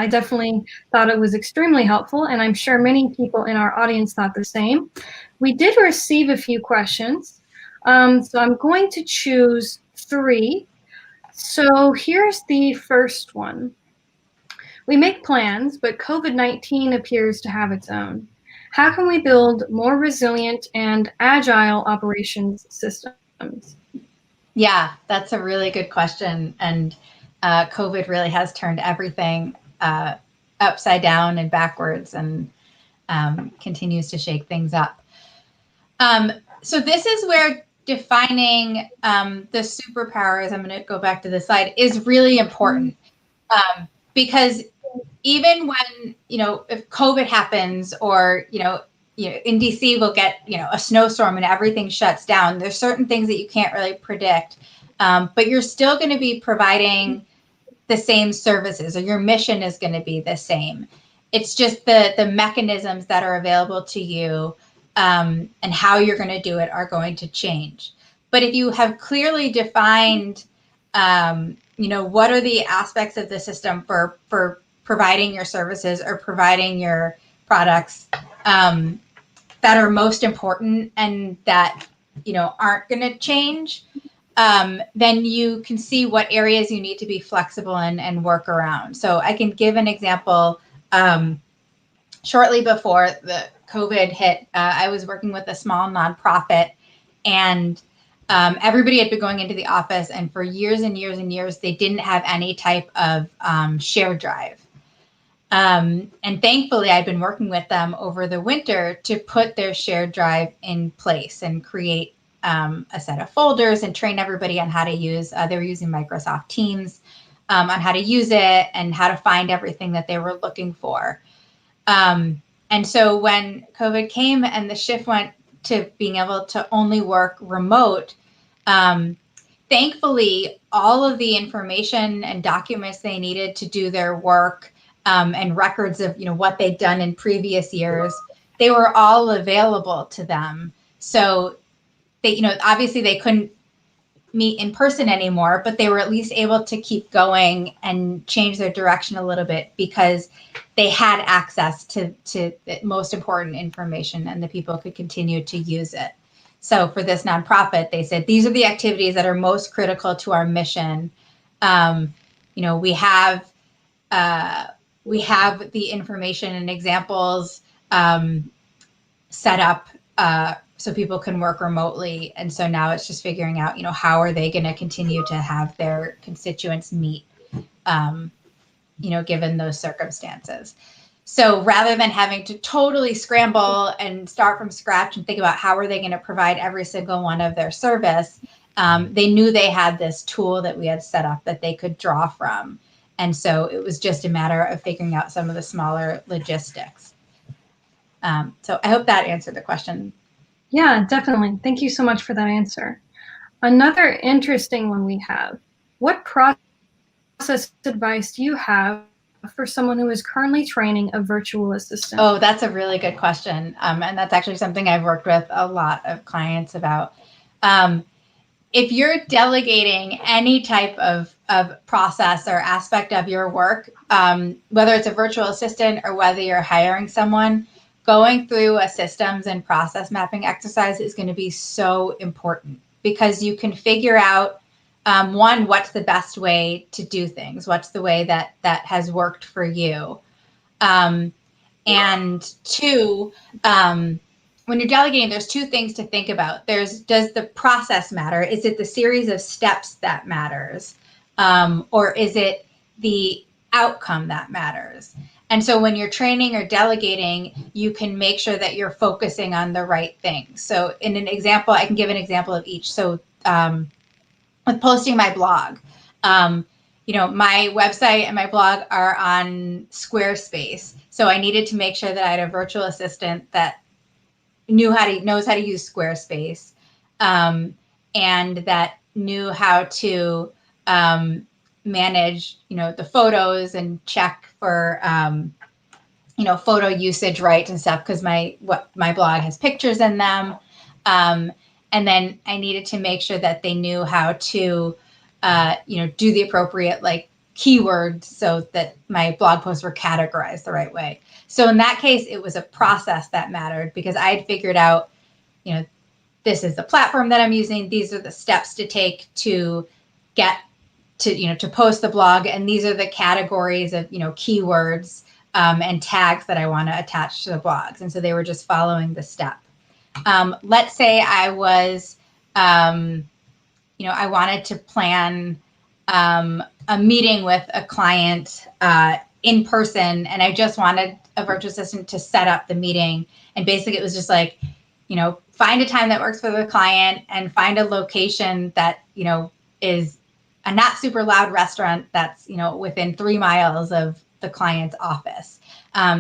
definitely thought it was extremely helpful, and I'm sure many people in our audience thought the same. We did receive a few questions, so I'm going to choose 3. So here's the first one. We make plans, but COVID-19 appears to have its own. How can we build more resilient and agile operations systems? Yeah, that's a really good question. And COVID really has turned everything upside down and backwards and continues to shake things up. So this is where defining the superpowers, I'm going to go back to the slide, is really important. Because even when, if COVID happens or, in DC we'll get, a snowstorm and everything shuts down, there's certain things that you can't really predict, but you're still going to be providing the same services, or your mission is going to be the same. It's just the mechanisms that are available to you and how you're going to do it are going to change. But if you have clearly defined, what are the aspects of the system for providing your services or providing your products that are most important and that, aren't going to change, then you can see what areas you need to be flexible and work around. So I can give an example. Shortly before the COVID hit, I was working with a small nonprofit, and everybody had been going into the office, and for years and years and years, they didn't have any type of shared drive. And thankfully, I'd been working with them over the winter to put their shared drive in place and create a set of folders and train everybody on how to use, they were using Microsoft Teams, on how to use it and how to find everything that they were looking for. And so when COVID came and the shift went to being able to only work remote, thankfully, all of the information and documents they needed to do their work and records of what they'd done in previous years, they were all available to them. So they, obviously they couldn't meet in person anymore, but they were at least able to keep going and change their direction a little bit because they had access to the most important information and the people could continue to use it. So for this nonprofit, they said, these are the activities that are most critical to our mission. We have the information and examples set up so people can work remotely. And so now it's just figuring out, how are they going to continue to have their constituents meet, given those circumstances. So rather than having to totally scramble and start from scratch and think about how are they going to provide every single one of their service, they knew they had this tool that we had set up that they could draw from. And so it was just a matter of figuring out some of the smaller logistics. So I hope that answered the question. Yeah, definitely. Thank you so much for that answer. Another interesting one we have. What process advice do you have for someone who is currently training a virtual assistant? Oh, that's a really good question. And that's actually something I've worked with a lot of clients about. If you're delegating any type of process or aspect of your work, whether it's a virtual assistant or whether you're hiring someone, going through a systems and process mapping exercise is going to be so important, because you can figure out, one, what's the best way to do things, what's the way that has worked for you. And two, when you're delegating, there's two things to think about. Does the process matter? Is it the series of steps that matters? Or is it the outcome that matters? And so when you're training or delegating, you can make sure that you're focusing on the right things. So in an example, I can give an example of each. So with posting my blog, my website and my blog are on Squarespace. So I needed to make sure that I had a virtual assistant that knows how to use Squarespace, and that knew how to manage, the photos and check for, photo usage rights and stuff, because my blog has pictures in them. And then I needed to make sure that they knew how to, do the appropriate keywords so that my blog posts were categorized the right way. So in that case, it was a process that mattered, because I had figured out, this is the platform that I'm using. These are the steps to take to get to post the blog. And these are the categories of, keywords and tags that I want to attach to the blogs. And so they were just following the step. Let's say I was, I wanted to plan a meeting with a client in person, and I just wanted a virtual assistant to set up the meeting. And basically it was just find a time that works for the client and find a location that, is a not super loud restaurant that's, within 3 miles of the client's office.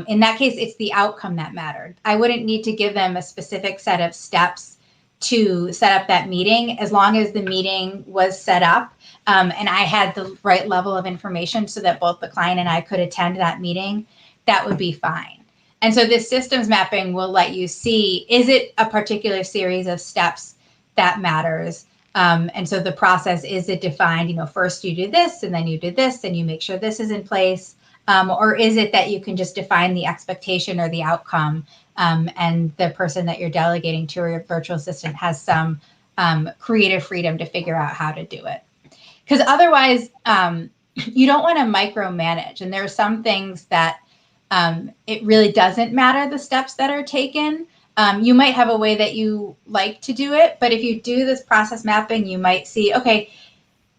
In that case, it's the outcome that mattered. I wouldn't need to give them a specific set of steps to set up that meeting, as long as the meeting was set up and I had the right level of information so that both the client and I could attend that meeting. That would be fine. And so this systems mapping will let you see, is it a particular series of steps that matters? And so the process, is it defined, first you do this and then you do this and you make sure this is in place? Or is it that you can just define the expectation or the outcome, and the person that you're delegating to, or your virtual assistant, has some creative freedom to figure out how to do it? Because otherwise, you don't want to micromanage. And there are some things that it really doesn't matter the steps that are taken. You might have a way that you like to do it, but if you do this process mapping, you might see, okay,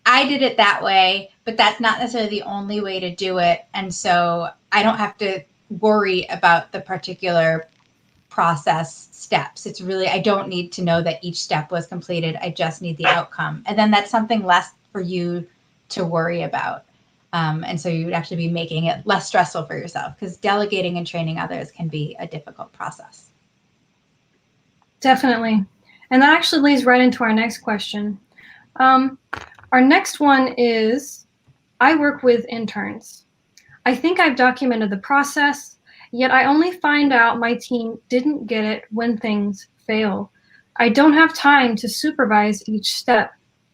I did it that way, but that's not necessarily the only way to do it. And so I don't have to worry about the particular process steps. It's really, I don't need to know that each step was completed. I just need the outcome. And then that's something less for you to worry about. And so you would actually be making it less stressful for yourself, because delegating and training others can be a difficult process. Definitely. And that actually leads right into our next question. Our next one is, I work with interns. I think I've documented the process, yet I only find out my team didn't get it when things fail. I don't have time to supervise each step,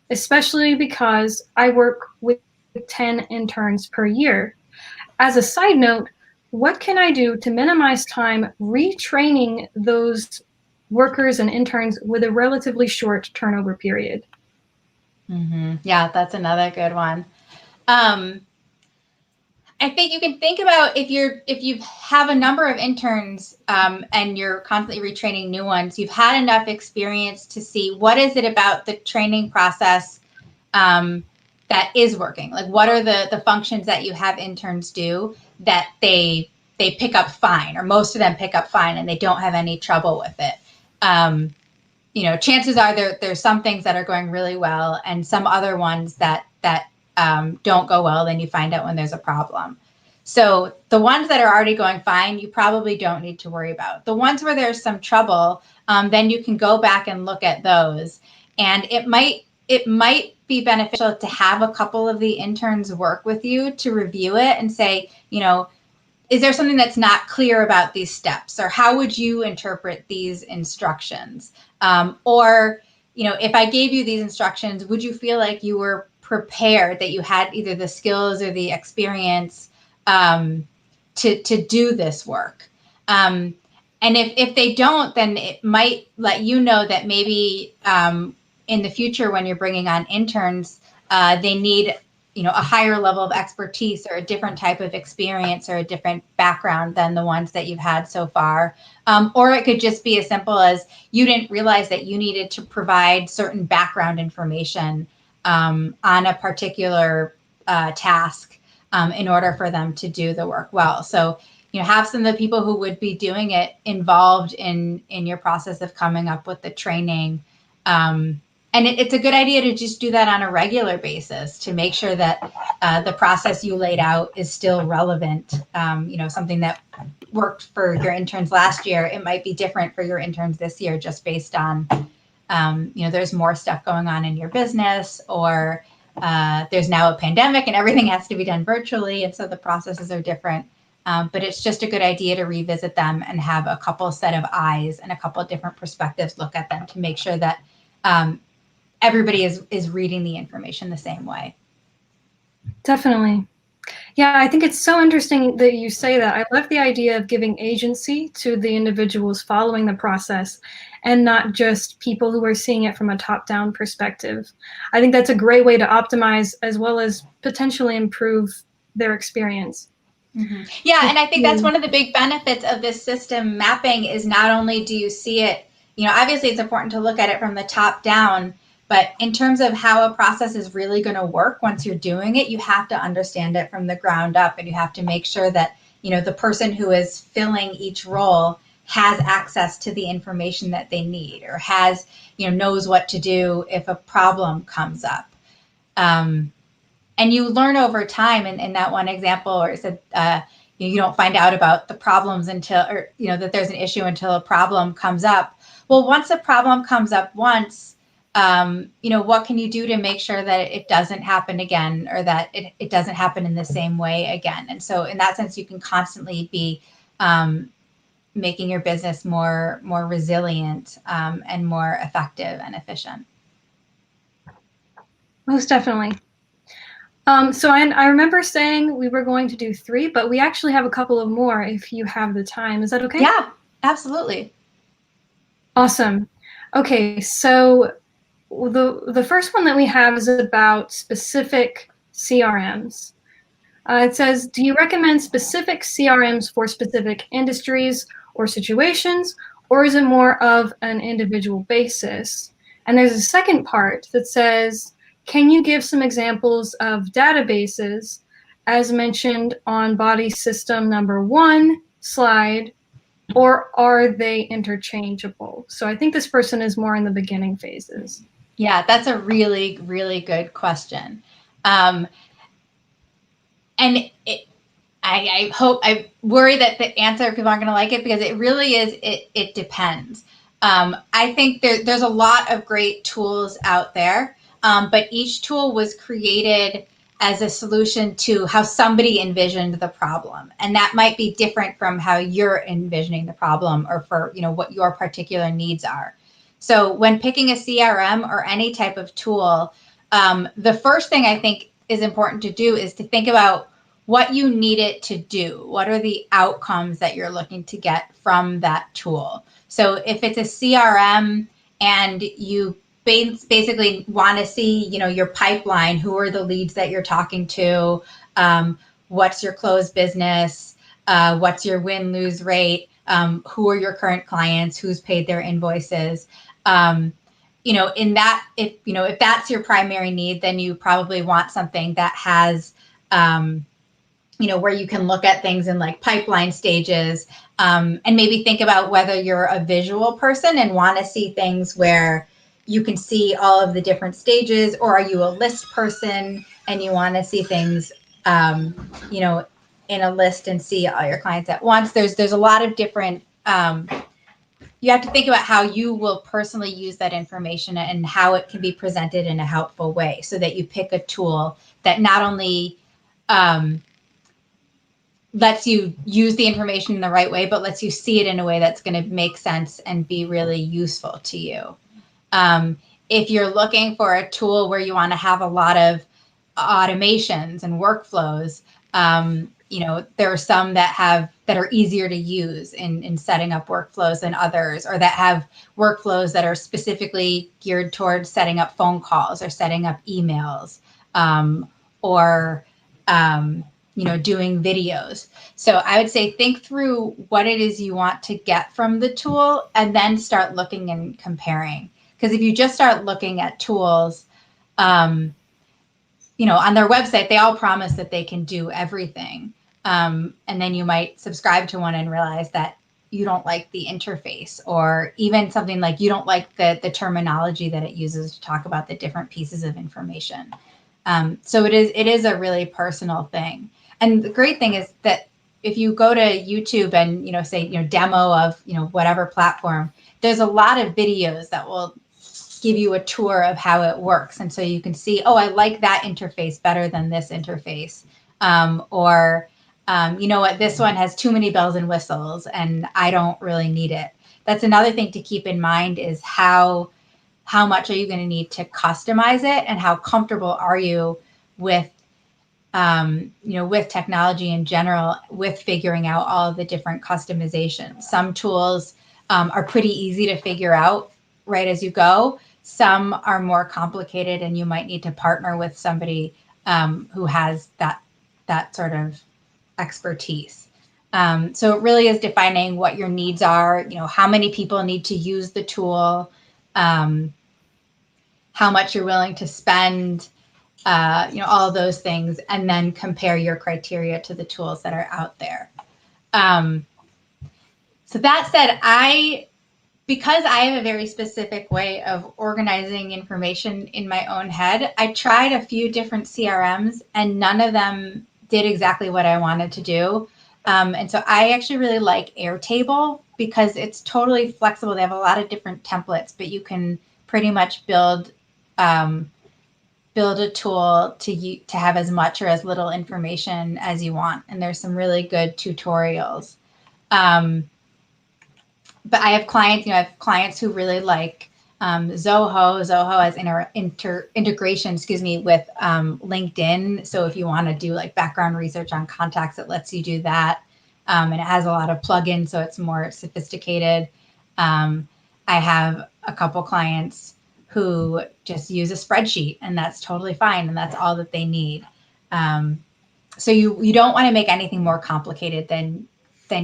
especially because I work with 10 interns per year. As a side note, what can I do to minimize time retraining those workers and interns with a relatively short turnover period? Mm-hmm. Yeah, that's another good one. I think you can think about, if you have a number of interns and you're constantly retraining new ones, you've had enough experience to see what is it about the training process that is working. Like, what are the functions that you have interns do that they pick up fine, or most of them pick up fine, and they don't have any trouble with it. Chances are there's some things that are going really well, and some other ones that don't go well. Then you find out when there's a problem. So the ones that are already going fine, you probably don't need to worry about. The ones where there's some trouble, then you can go back and look at those, and it might be beneficial to have a couple of the interns work with you to review it and say, is there something that's not clear about these steps, or how would you interpret these instructions? Or, if I gave you these instructions, would you feel like you were prepared, that you had either the skills or the experience to do this work? And if they don't, then it might let you know that maybe in the future, when you're bringing on interns, they need a higher level of expertise or a different type of experience or a different background than the ones that you've had so far. Or it could just be as simple as you didn't realize that you needed to provide certain background information on a particular task in order for them to do the work well. So, have some of the people who would be doing it involved in your process of coming up with the training. And it's a good idea to just do that on a regular basis to make sure that the process you laid out is still relevant. Something that worked for your interns last year, it might be different for your interns this year, just based on, there's more stuff going on in your business, or there's now a pandemic and everything has to be done virtually. And so the processes are different. But it's just a good idea to revisit them and have a couple set of eyes and a couple of different perspectives look at them to make sure that everybody is reading the information the same way. Definitely. Yeah, I think it's so interesting that you say that. I love the idea of giving agency to the individuals following the process and not just people who are seeing it from a top-down perspective. I think that's a great way to optimize as well as potentially improve their experience. Mm-hmm. Yeah, and I think that's one of the big benefits of this system mapping is not only do you see it, obviously it's important to look at it from the top down, but in terms of how a process is really going to work once you're doing it, you have to understand it from the ground up, and you have to make sure that, the person who is filling each role has access to the information that they need, or has, knows what to do if a problem comes up. And you learn over time. In that one example, where it said, you don't find out about the problems until, or, that there's an issue until a problem comes up. Well, once a problem comes up once, what can you do to make sure that it doesn't happen again, or that it doesn't happen in the same way again? And so in that sense, you can constantly be making your business more resilient and more effective and efficient. Most definitely. So I remember saying we were going to do 3, but we actually have a couple of more if you have the time. Is that okay? Yeah, absolutely. Awesome. Okay, so the first one that we have is about specific CRMs. It says, do you recommend specific CRMs for specific industries or situations, or is it more of an individual basis? And there's a second part that says, can you give some examples of databases as mentioned on body system number 1 slide, or are they interchangeable? So I think this person is more in the beginning phases. Yeah, that's a really, really good question. And I worry that the answer, people aren't going to like it, because it really is, it depends. I think there's a lot of great tools out there, but each tool was created as a solution to how somebody envisioned the problem. And that might be different from how you're envisioning the problem, or for, what your particular needs are. So when picking a CRM or any type of tool, the first thing I think is important to do is to think about what you need it to do. What are the outcomes that you're looking to get from that tool? So if it's a CRM and you basically want to see, your pipeline, who are the leads that you're talking to, what's your closed business, what's your win-lose rate, who are your current clients, who's paid their invoices. In that, if that's your primary need, then you probably want something that has, where you can look at things in like pipeline stages, and maybe think about whether you're a visual person and want to see things where you can see all of the different stages, or are you a list person and you want to see things, in a list and see all your clients at once. There's a lot of different you have to think about how you will personally use that information and how it can be presented in a helpful way, so that you pick a tool that not only lets you use the information in the right way, but lets you see it in a way that's going to make sense and be really useful to you. If you're looking for a tool where you want to have a lot of automations and workflows, there are some that are easier to use in setting up workflows than others, or that have workflows that are specifically geared towards setting up phone calls or setting up emails, or doing videos. So I would say think through what it is you want to get from the tool, and then start looking and comparing. Because if you just start looking at tools, on their website, they all promise that they can do everything. And then you might subscribe to one and realize that you don't like the interface, or even something like you don't like the terminology that it uses to talk about the different pieces of information. So it is a really personal thing. And the great thing is that if you go to YouTube and, say, demo of, whatever platform, there's a lot of videos that will give you a tour of how it works. And so you can see, oh, I like that interface better than this interface. You know what, this one has too many bells and whistles and I don't really need it. That's another thing to keep in mind, is how much are you going to need to customize it, and how comfortable are you with with technology in general, with figuring out all of the different customizations. Some tools are pretty easy to figure out right as you go. Some are more complicated, and you might need to partner with somebody who has that sort of expertise. So it really is defining what your needs are, how many people need to use the tool, how much you're willing to spend, all of those things, and then compare your criteria to the tools that are out there. So that said, because I have a very specific way of organizing information in my own head, I tried a few different CRMs and none of them did exactly what I wanted to do. And so I actually really like Airtable because it's totally flexible. They have a lot of different templates, but you can pretty much build a tool to have as much or as little information as you want. And there's some really good tutorials. But I have clients who really like Zoho. Zoho has integration, with LinkedIn. So if you want to do like background research on contacts, it lets you do that. And it has a lot of plugins, so it's more sophisticated. I have a couple clients who just use a spreadsheet, and that's totally fine, and that's all that they need. So you don't want to make anything more complicated than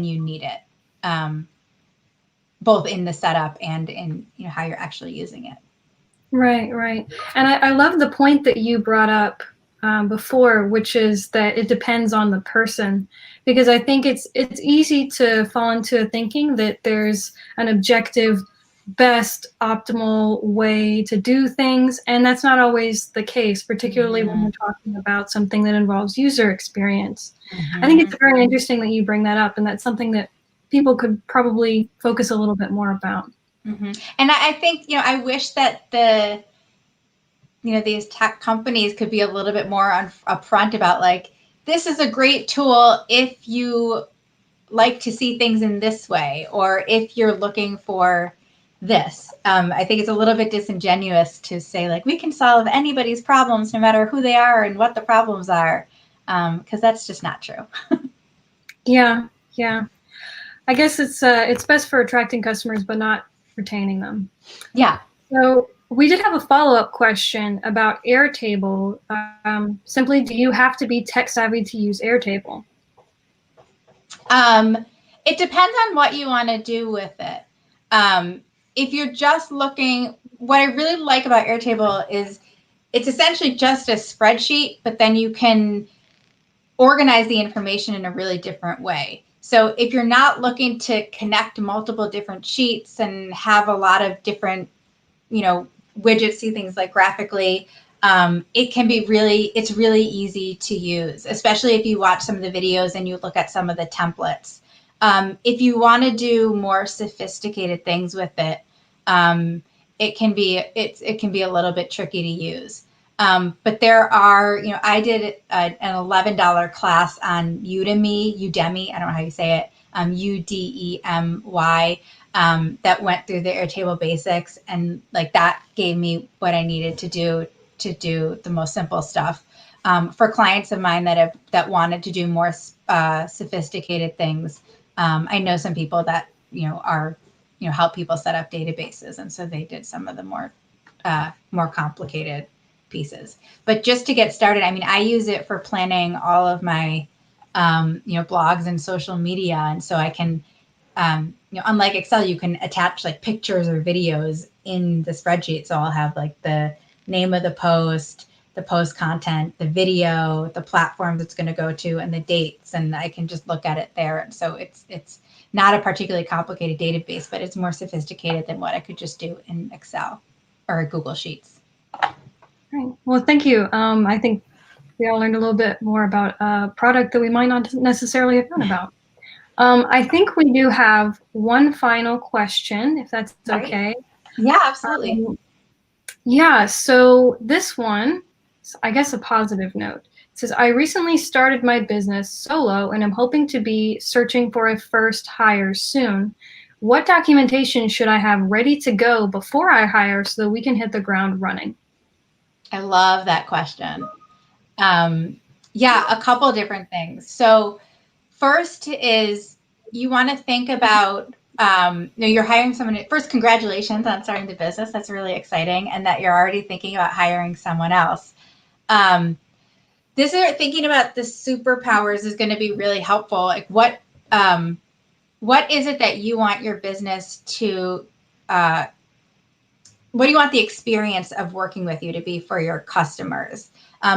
you need it. Both in the setup and in how you're actually using it. Right. And I love the point that you brought up before, which is that it depends on the person, because I think it's easy to fall into thinking that there's an objective, best, optimal way to do things, and that's not always the case, particularly when we're talking about something that involves user experience. I think it's very interesting that you bring that up, and that's something that people could probably focus a little bit more about. And I think, I wish that these tech companies could be a little bit more upfront about, like, this is a great tool if you like to see things in this way, or if you're looking for this. I think it's a little bit disingenuous to say, like, we can solve anybody's problems no matter who they are and what the problems are, because that's just not true. Yeah. I guess it's best for attracting customers, but not retaining them. Yeah. So we did have a follow-up question about Airtable. Simply, do you have to be tech savvy to use Airtable? It depends on what you want to do with it. If you're just looking, what I really like about Airtable is it's essentially just a spreadsheet, but then you can organize the information in a really different way. So if you're not looking to connect multiple different sheets and have a lot of different, widgets, see things like graphically, it can be it's really easy to use, especially if you watch some of the videos and you look at some of the templates. If you want to do more sophisticated things with it, it can be a little bit tricky to use. But there are, I did an $11 class on Udemy, I don't know how you say it, Udemy, that went through the Airtable basics, and like that gave me what I needed to do the most simple stuff. For clients of mine that wanted to do more sophisticated things, I know some people that help people set up databases, and so they did some of the more complicated pieces. But just to get started, I mean, I use it for planning all of my blogs and social media, and so I can unlike Excel, you can attach like pictures or videos in the spreadsheet. So I'll have like the name of the post content, the video, the platform that's going to go to, and the dates, and I can just look at it there. And so it's not a particularly complicated database, but it's more sophisticated than what I could just do in Excel or Google Sheets. Right. Well, thank you. I think we all learned a little bit more about a product that we might not necessarily have known about. I think we do have one final question, if that's okay. Yeah, absolutely. Yeah, so this one, I guess a positive note. It says, I recently started my business solo and I'm hoping to be searching for a first hire soon. What documentation should I have ready to go before I hire so that we can hit the ground running? I love that question. Yeah, a couple different things. So first is you want to think about, you're hiring someone. First, congratulations on starting the business. That's really exciting. And that you're already thinking about hiring someone else. Thinking about the superpowers is going to be really helpful. Like what is it that you want your business to, what do you want the experience of working with you to be for your customers?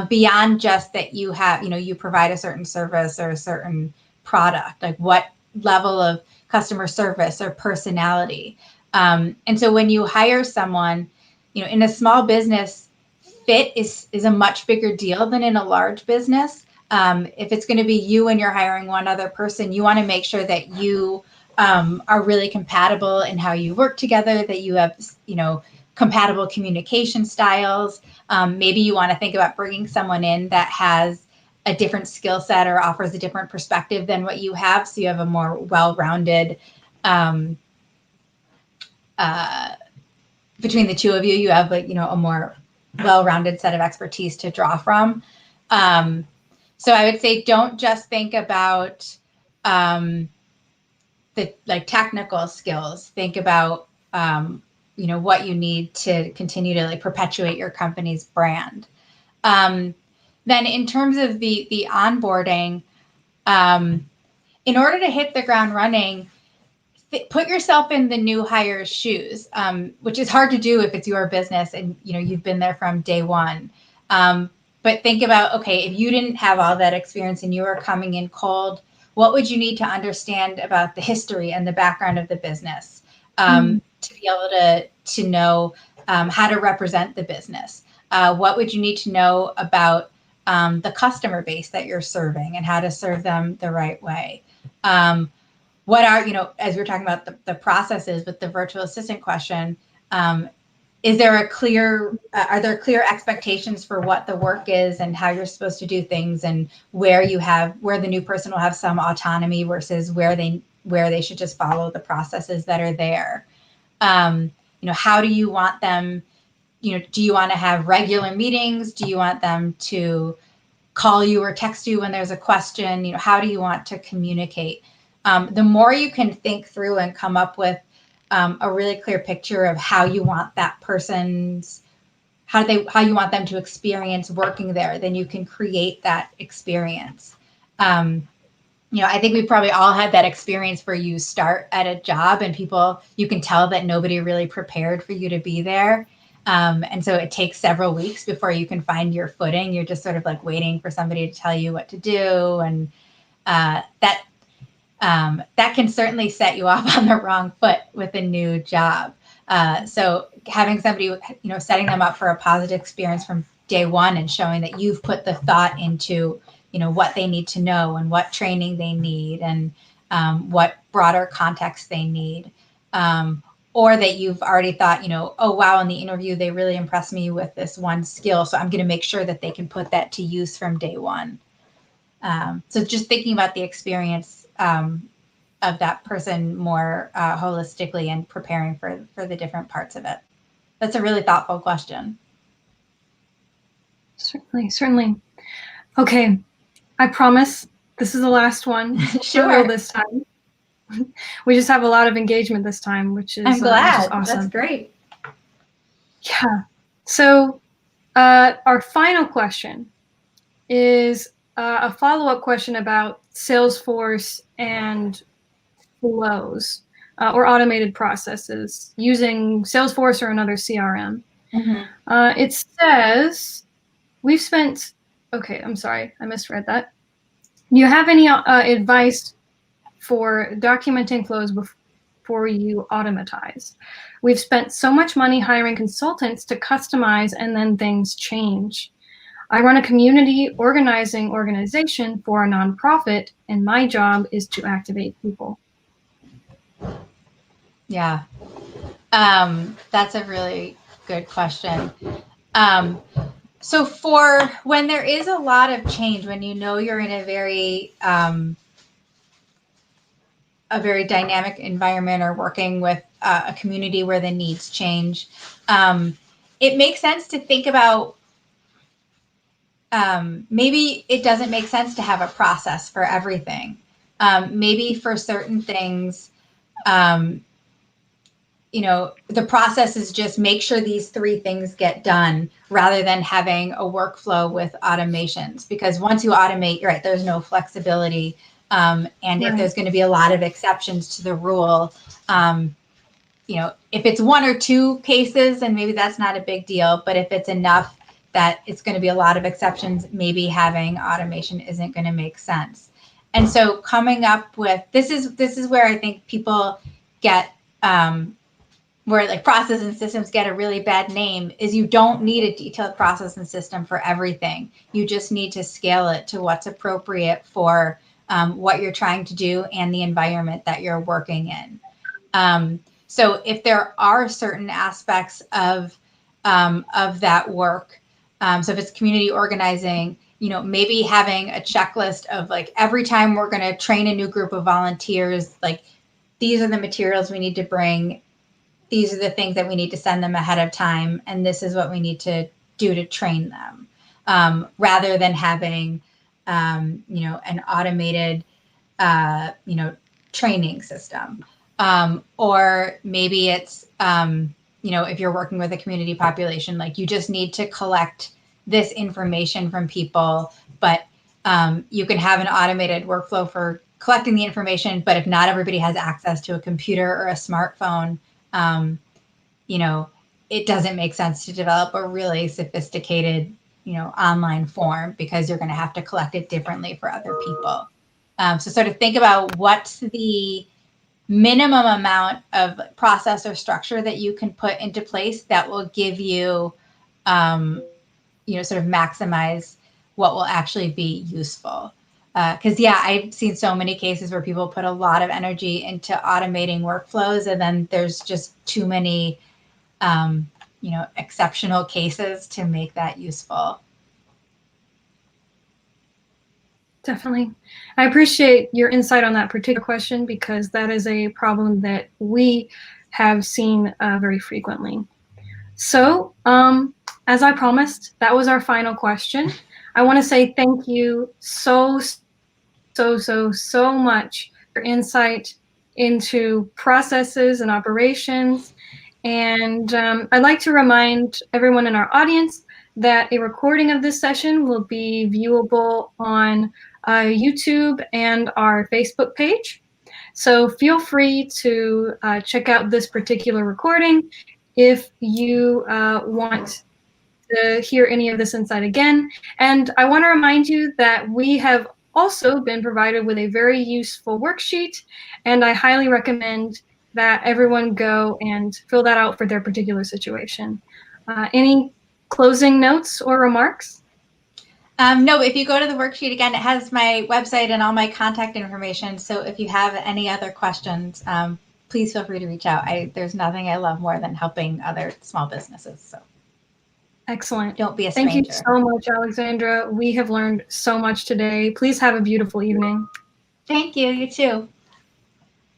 Beyond just that you have, you provide a certain service or a certain product, like what level of customer service or personality. And so when you hire someone, in a small business, fit is a much bigger deal than in a large business. If it's going to be you and you're hiring one other person, you want to make sure that you are really compatible in how you work together, that you have, compatible communication styles. Maybe you want to think about bringing someone in that has a different skill set or offers a different perspective than what you have. So you have a more well-rounded, between the two of you, you have a more well-rounded set of expertise to draw from. So I would say don't just think about the technical skills. Think about what you need to continue to perpetuate your company's brand. Then in terms of the onboarding, in order to hit the ground running, put yourself in the new hire's shoes, which is hard to do if it's your business and you've been there from day one. But think about, okay, if you didn't have all that experience and you were coming in cold, what would you need to understand about the history and the background of the business to be able to know how to represent the business? What would you need to know about the customer base that you're serving and how to serve them the right way? What are, as we're talking about the processes with the virtual assistant question, are there clear expectations for what the work is and how you're supposed to do things, and where the new person will have some autonomy versus where they should just follow the processes that are there? How do you want them, do you want to have regular meetings? Do you want them to call you or text you when there's a question? How do you want to communicate? The more you can think through and come up with a really clear picture of how you want that person's, how you want them to experience working there, then you can create that experience. I think we probably all had that experience where you start at a job and you can tell that nobody really prepared for you to be there. And so it takes several weeks before you can find your footing. You're just sort of waiting for somebody to tell you what to do. And that can certainly set you off on the wrong foot with a new job. So having somebody, setting them up for a positive experience from day one and showing that you've put the thought into, what they need to know and what training they need, and what broader context they need. Or that you've already thought, oh, wow, in the interview, they really impressed me with this one skill. So I'm going to make sure that they can put that to use from day one. So just thinking about the experience of that person more holistically and preparing for the different parts of it. That's a really thoughtful question. Certainly. Okay, I promise this is the last one. Sure. For real this time. We just have a lot of engagement this time, which is, I'm glad. which is awesome. That's great. Yeah. So our final question is a follow-up question about Salesforce and flows or automated processes using Salesforce or another CRM. It says, we've spent, okay, I'm sorry, I misread that. Do you have any advice for documenting flows before you automatize? We've spent so much money hiring consultants to customize and then things change. I run a community organizing organization for a nonprofit, and my job is to activate people. Yeah, that's a really good question. So for when there is a lot of change, when you're in a very dynamic environment or working with a community where the needs change, it makes sense to think about maybe it doesn't make sense to have a process for everything. Maybe for certain things, the process is just make sure these 3 things get done rather than having a workflow with automations. Because once you automate, you're right, there's no flexibility. And if there's going to be a lot of exceptions to the rule, if it's 1 or 2 cases, then maybe that's not a big deal. But if it's enough that it's going to be a lot of exceptions, maybe having automation isn't going to make sense. And so coming up with, this is where I think people get, where like process and systems get a really bad name, is you don't need a detailed process and system for everything. You just need to scale it to what's appropriate for what you're trying to do and the environment that you're working in. So if there are certain aspects of that work, so if it's community organizing, maybe having a checklist of like every time we're going to train a new group of volunteers, like these are the materials we need to bring. These are the things that we need to send them ahead of time. And this is what we need to do to train them, rather than having, an automated, training system. Or maybe it's, if you're working with a community population, like you just need to collect this information from people, but you can have an automated workflow for collecting the information. But if not everybody has access to a computer or a smartphone, it doesn't make sense to develop a really sophisticated, online form, because you're going to have to collect it differently for other people. So sort of think about what's the minimum amount of process or structure that you can put into place that will give you, sort of maximize what will actually be useful. Because I've seen so many cases where people put a lot of energy into automating workflows, and then there's just too many, exceptional cases to make that useful. Definitely. I appreciate your insight on that particular question, because that is a problem that we have seen very frequently. So, as I promised, that was our final question. I want to say thank you so much for insight into processes and operations. And I'd like to remind everyone in our audience that a recording of this session will be viewable on YouTube and our Facebook page. So feel free to check out this particular recording if you want to hear any of this insight again. And I want to remind you that we have also been provided with a very useful worksheet, and I highly recommend that everyone go and fill that out for their particular situation. Any closing notes or remarks? No, if you go to the worksheet again, it has my website and all my contact information. So if you have any other questions, please feel free to reach out. There's nothing I love more than helping other small businesses. So Excellent. don't be a Thank you stranger. so much, Alexandra. We have learned so much today. Please have a beautiful evening. Thank you. You too.